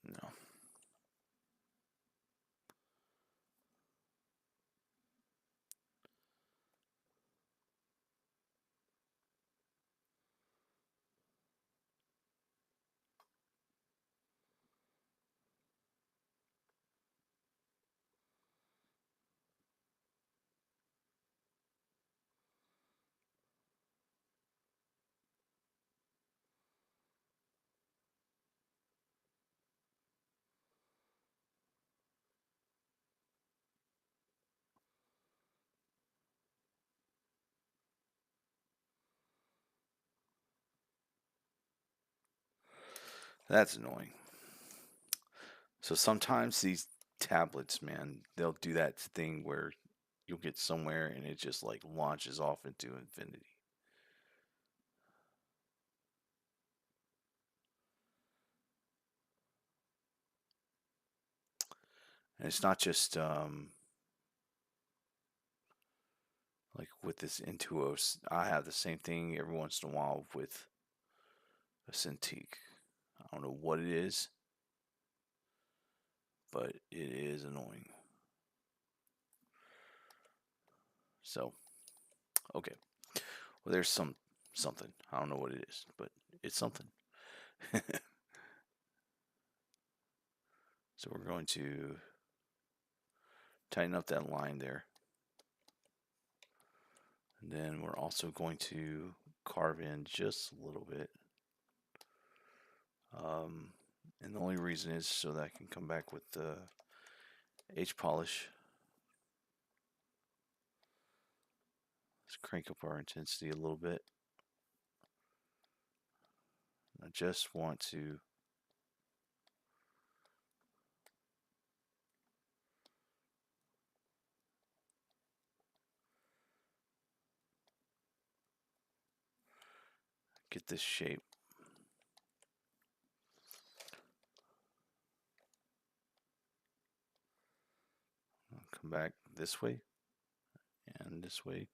No. That's annoying. So sometimes these tablets, man, they'll do that thing where you'll get somewhere and it just like launches off into infinity. And it's not just like with this Intuos. I have the same thing every once in a while with a Cintiq. I don't know what it is, but it is annoying. So, okay. Well, there's something. I don't know what it is, but it's something. So we're going to tighten up that line there. And then we're also going to carve in just a little bit. Um, and the only reason is so that I can come back with the H polish. Let's crank up our intensity a little bit. I just want to get this shape. I'll come back this way and this way.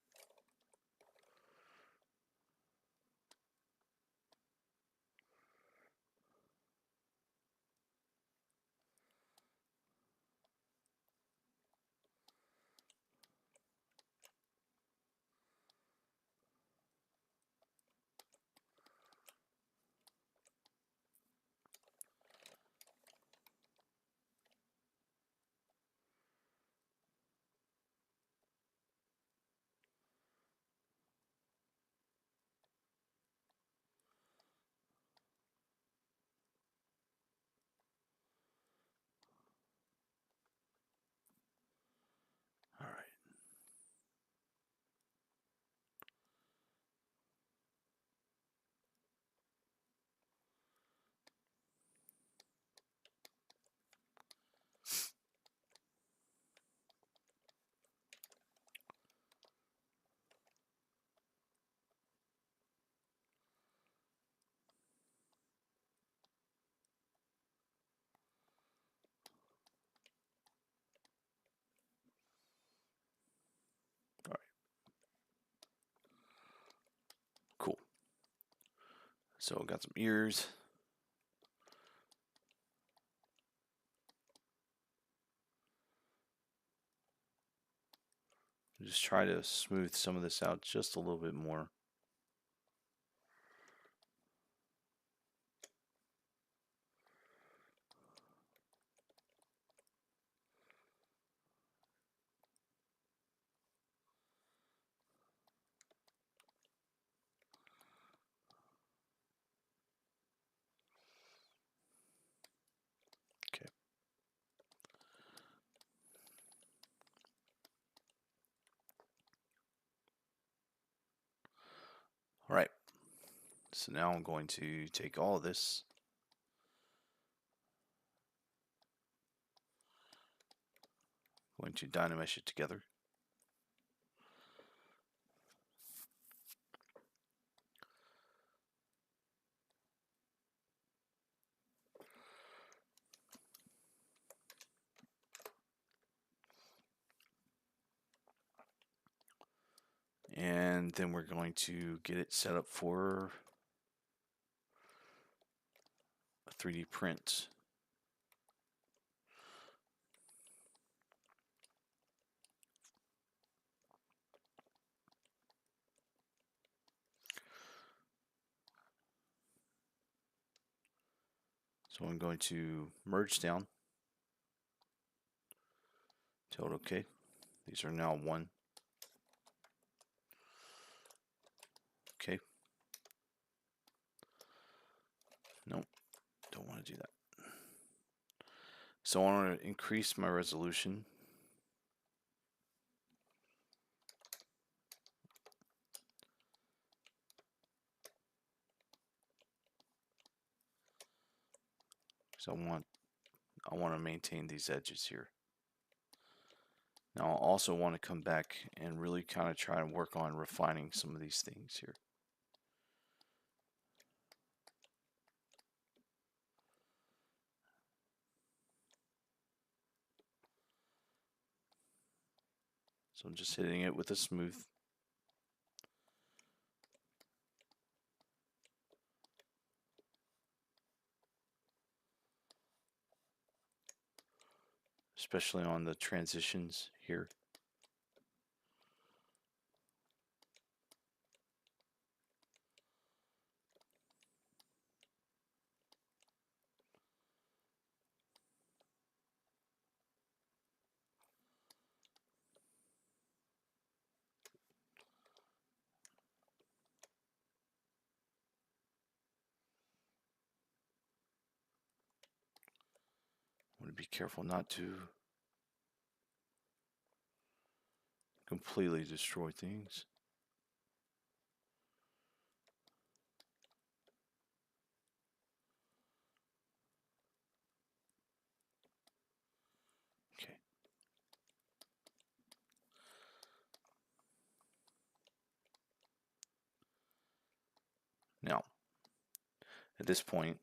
All right. All right. Cool. So got some ears. Just try to smooth some of this out just a little bit more. Okay. All right. So now I'm going to take all of this, going to dynamesh it together. And then we're going to get it set up for a 3D print. So I'm going to merge down, tell it okay. These are now one. Okay. Nope, don't want to do that. So I want to increase my resolution. because I want to maintain these edges here. Now I also want to come back and really kind of try and work on refining some of these things here. So I'm just hitting it with a smooth. Especially on the transitions here. I want to be careful not to completely destroy things. Okay. Now, at this point,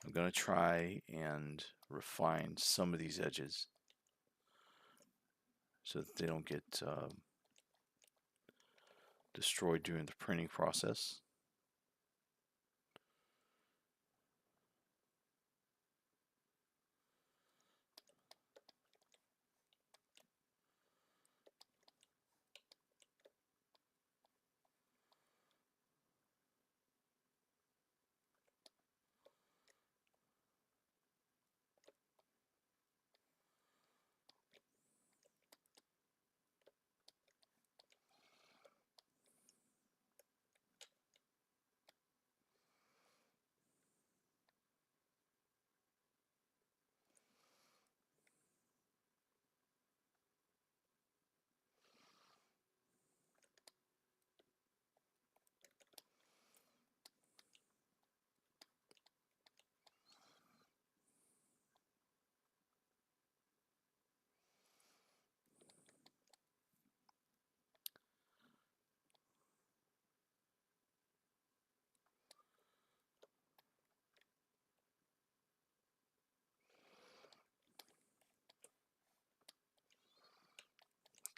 I'm going to try and refine some of these edges so that they don't get destroyed during the printing process.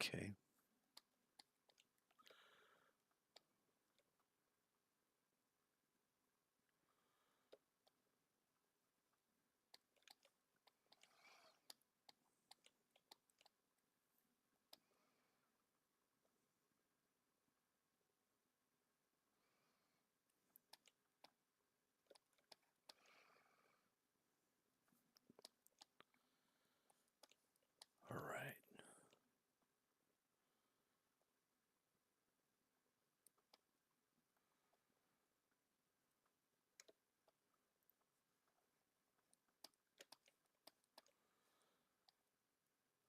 Okay. All right.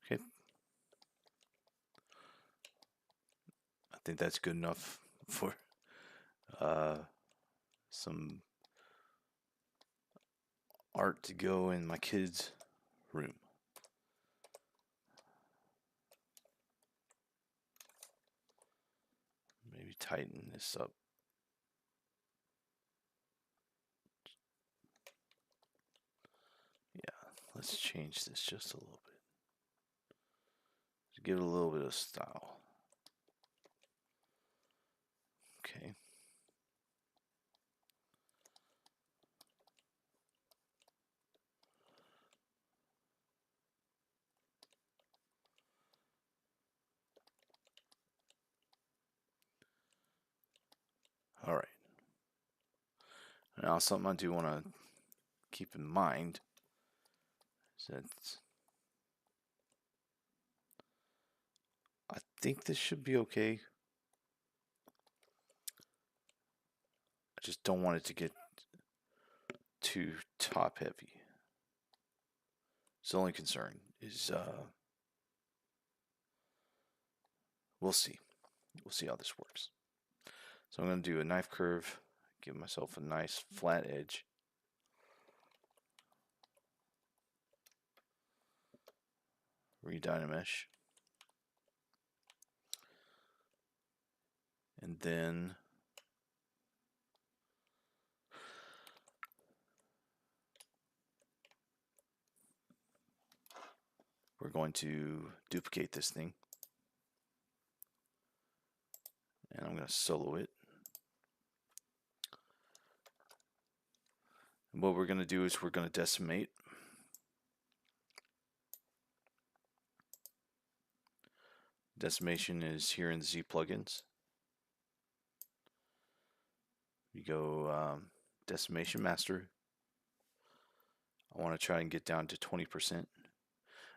Okay. I think that's good enough for uh, some art to go in my kids' room. Maybe tighten this up. Yeah, let's change this just a little bit. To give it a little bit of style. Okay. All right. Now, something I do want to keep in mind is that I think this should be okay. I just don't want it to get too top heavy. It's the only concern is we'll see. We'll see how this works. So I'm going to do a knife curve, give myself a nice flat edge. redynamesh, and then we're going to duplicate this thing, and I'm going to solo it. And what we're going to do is we're going to decimate. Decimation is here in the Z plugins. You go decimation master. I want to try and get down to 20%.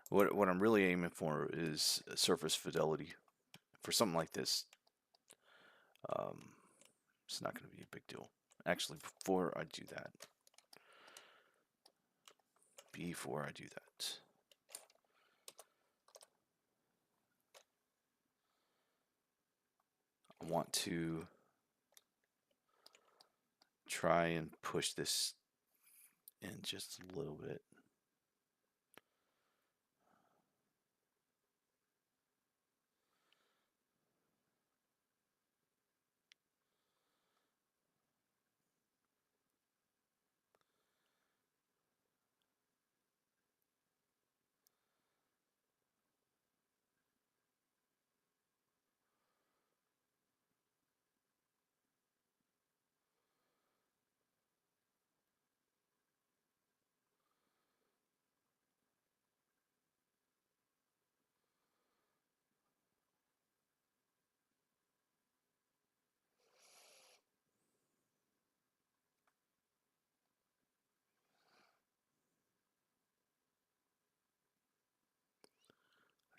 What I'm really aiming for is surface fidelity. For something like this, it's not going to be a big deal. Actually, before I do that, I want to try and push this in just a little bit.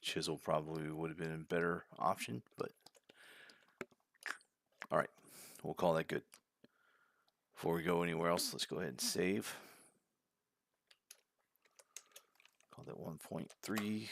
Chisel probably would have been a better option, but all right, we'll call that good. Before we go anywhere else, let's go ahead and save. Call that 1.3.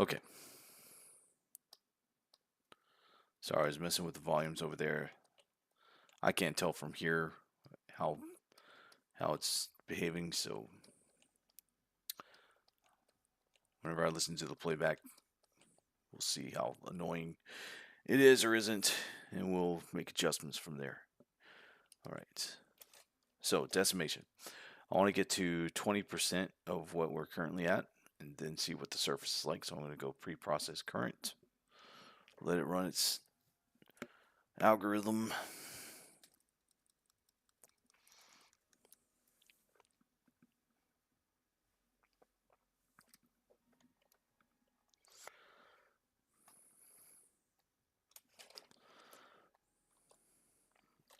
Okay. Sorry, I was messing with the volumes over there. I can't tell from here how it's behaving, so whenever I listen to the playback, we'll see how annoying it is or isn't, and we'll make adjustments from there. All right. So decimation. I want to get to 20% of what we're currently at, and then see what the surface is like. So I'm going to go pre-process current. Let it run its algorithm.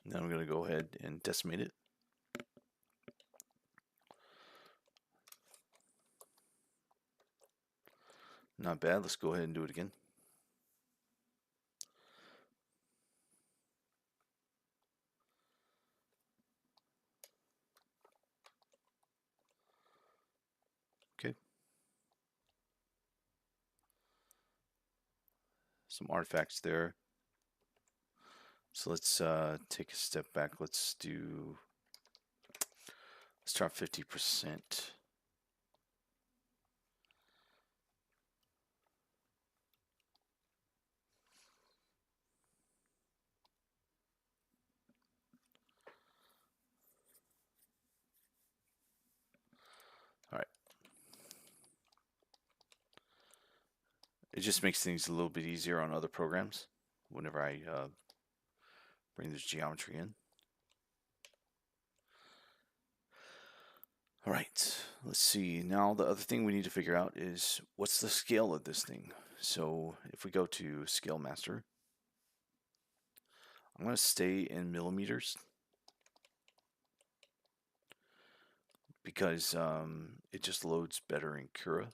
Now I'm going to go ahead and decimate it. Not bad. Let's go ahead and do it again. Okay. Some artifacts there. So let's take a step back. Let's try 50%. All right. It just makes things a little bit easier on other programs whenever I bring this geometry in. All right, let's see. Now the other thing we need to figure out is what's the scale of this thing. So if we go to Scale Master, I'm going to stay in millimeters because it just loads better in Cura.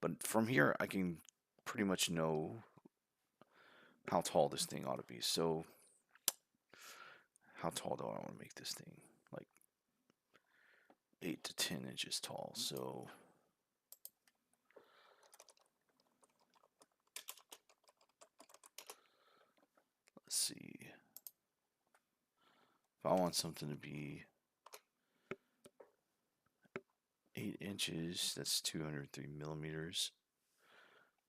But from here, I can pretty much know how tall this thing ought to be. So, how tall do I want to make this thing? Like 8 to 10 inches tall. So, let's see. If I want something to be 8 inches, that's 203 millimeters.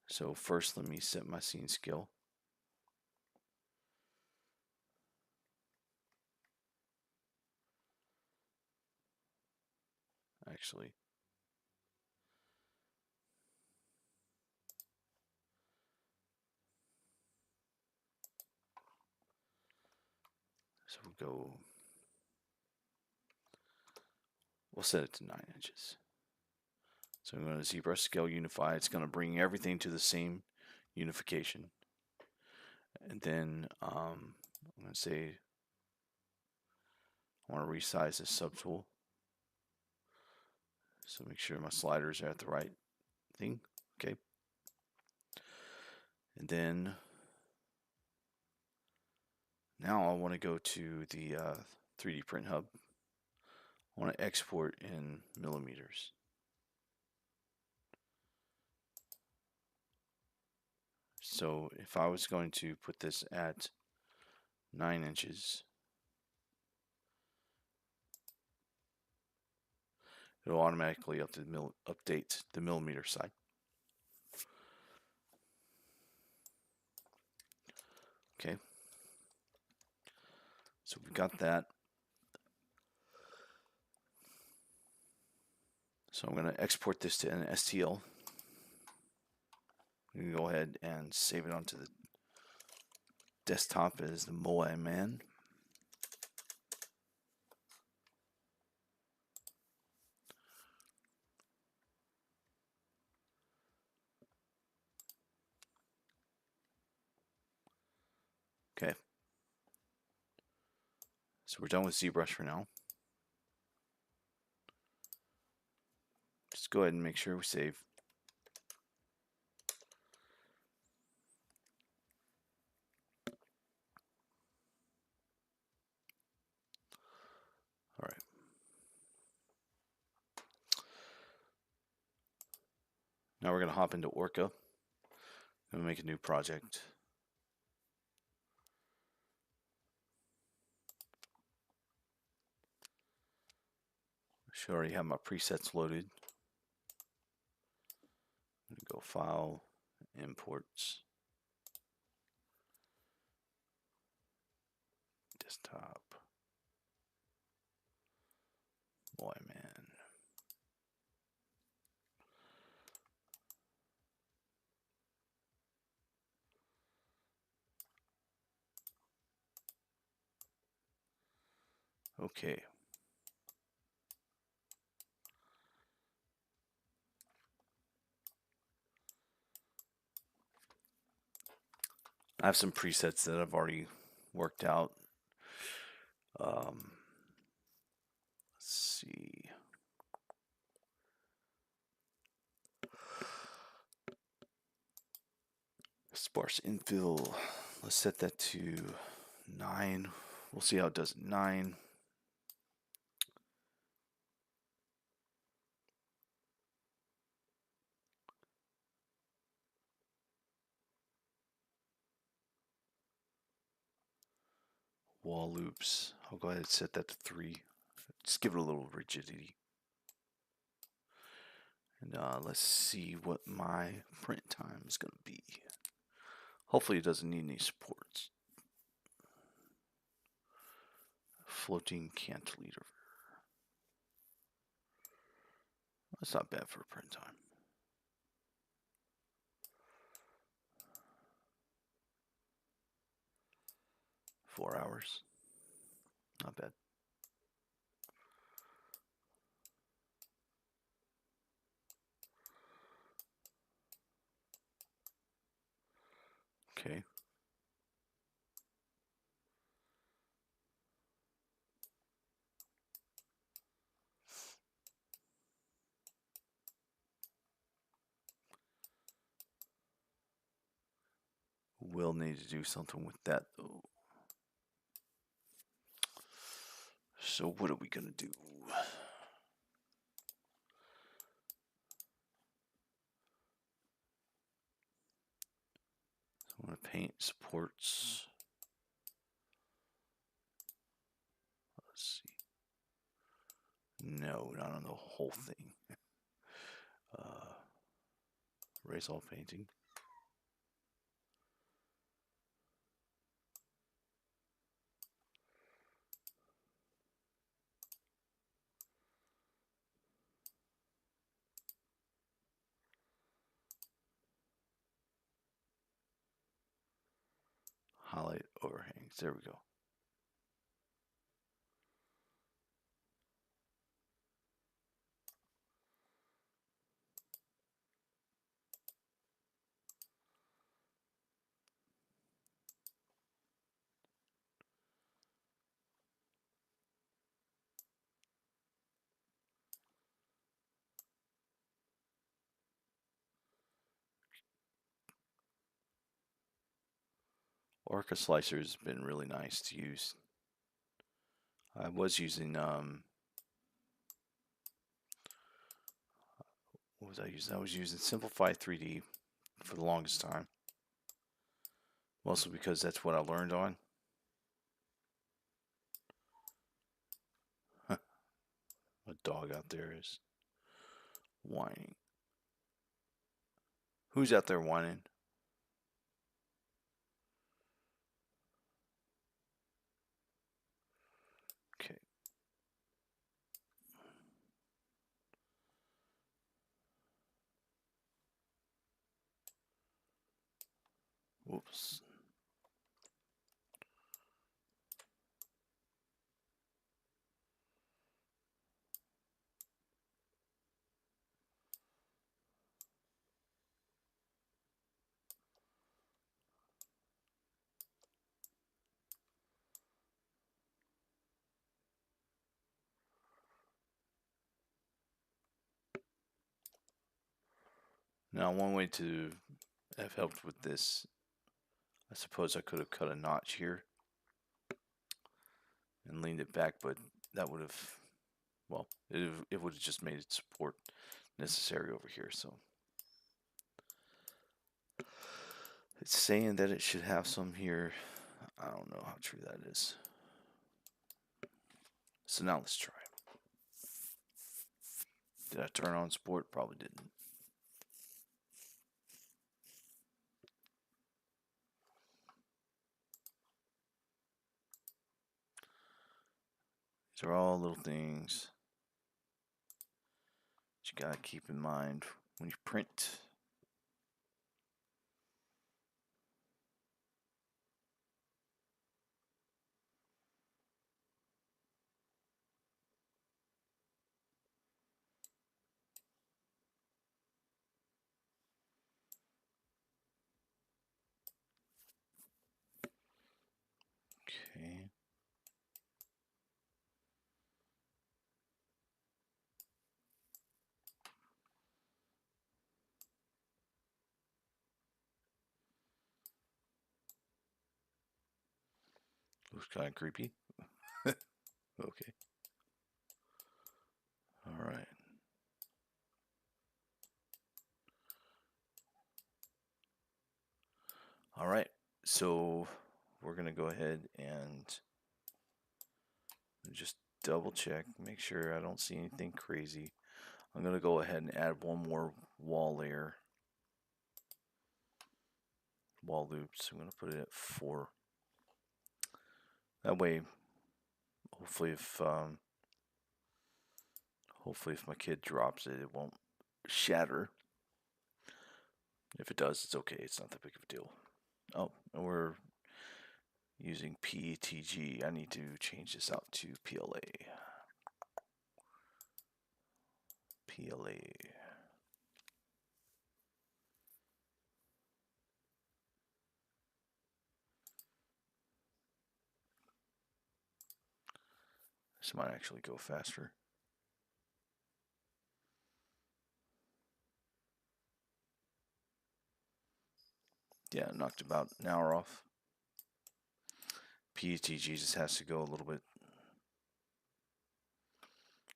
So first let me set my scene scale. Actually, so we'll set it to 9 inches. So I'm going to ZBrush scale unify. It's going to bring everything to the same unification. And then I'm going to say I want to resize this subtool. So make sure my sliders are at the right thing. Okay. And then now I want to go to the 3D print hub. I want to export in millimeters. So if I was going to put this at 9 inches, it'll automatically update the millimeter side. Okay. So we've got that. So I'm going to export this to an STL. We can go ahead and save it onto the desktop as the Mayhem. Okay. So we're done with ZBrush for now. Just go ahead and make sure we save. All right. Now we're going to hop into Orca and make a new project. I should already have my presets loaded. I'm going to go File, Imports, Desktop, Mayhem. Okay. I have some presets that I've already worked out. Let's see. Sparse infill. Let's set that to 9. We'll see how it does at 9. Wall loops. I'll go ahead and set that to 3. Just give it a little rigidity. And let's see what my print time is going to be. Hopefully it doesn't need any supports. Floating cantilever. That's not bad for print time. Four hours. Not bad. Okay. We'll need to do something with that though. So what are we gonna do? I want to paint supports. Let's see. No, not on the whole thing. Erase all painting. Highlight overhangs. There we go. Orca Slicer has been really nice to use. I was using what was I using? I was using Simplify 3D for the longest time. Mostly because that's what I learned on. A dog out there is whining. Who's out there whining? Okay. Whoops. Now, one way to have helped with this, I suppose I could have cut a notch here and leaned it back, but that would have, well, it would have just made it support necessary over here. So it's saying that it should have some here. I don't know how true that is. So now let's try. Did I turn on sport? Probably didn't. These are all little things that you gotta keep in mind when you print. Okay. Looks kind of creepy. Okay. All right. All right. So we're going to go ahead and just double check, make sure I don't see anything crazy. I'm going to go ahead and add one more wall layer. Wall loops. I'm going to put it at 4. That way, hopefully if my kid drops it, it won't shatter. If it does, it's okay. It's not that big of a deal. Oh, and we're using PETG. I need to change this out to PLA. PLA. This might actually go faster. Yeah, knocked about an hour off. PTG just has to go a little bit,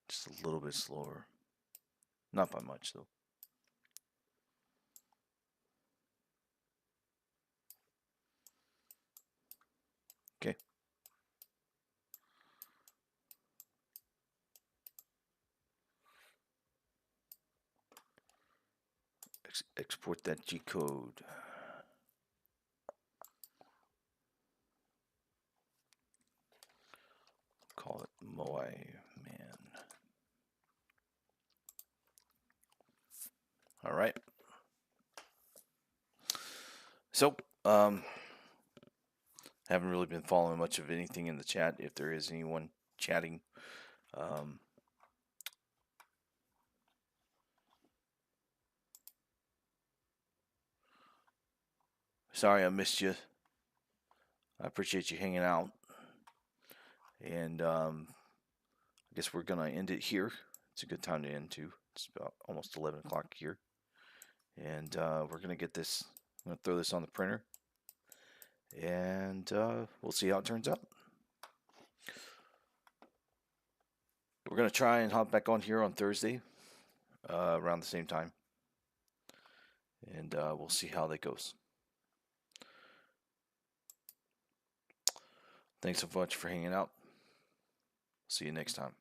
just a little bit slower. Not by much, though. Okay. Export that G code. Call it Mayhem. All right. So, haven't really been following much of anything in the chat. If there is anyone chatting, um, sorry I missed you. I appreciate you hanging out. And I guess we're gonna end it here. It's a good time to end too. It's about almost 11 o'clock here, and we're gonna get this. I'm gonna throw this on the printer, and we'll see how it turns out. We're gonna try and hop back on here on Thursday around the same time, and we'll see how that goes. Thanks so much for hanging out. See you next time.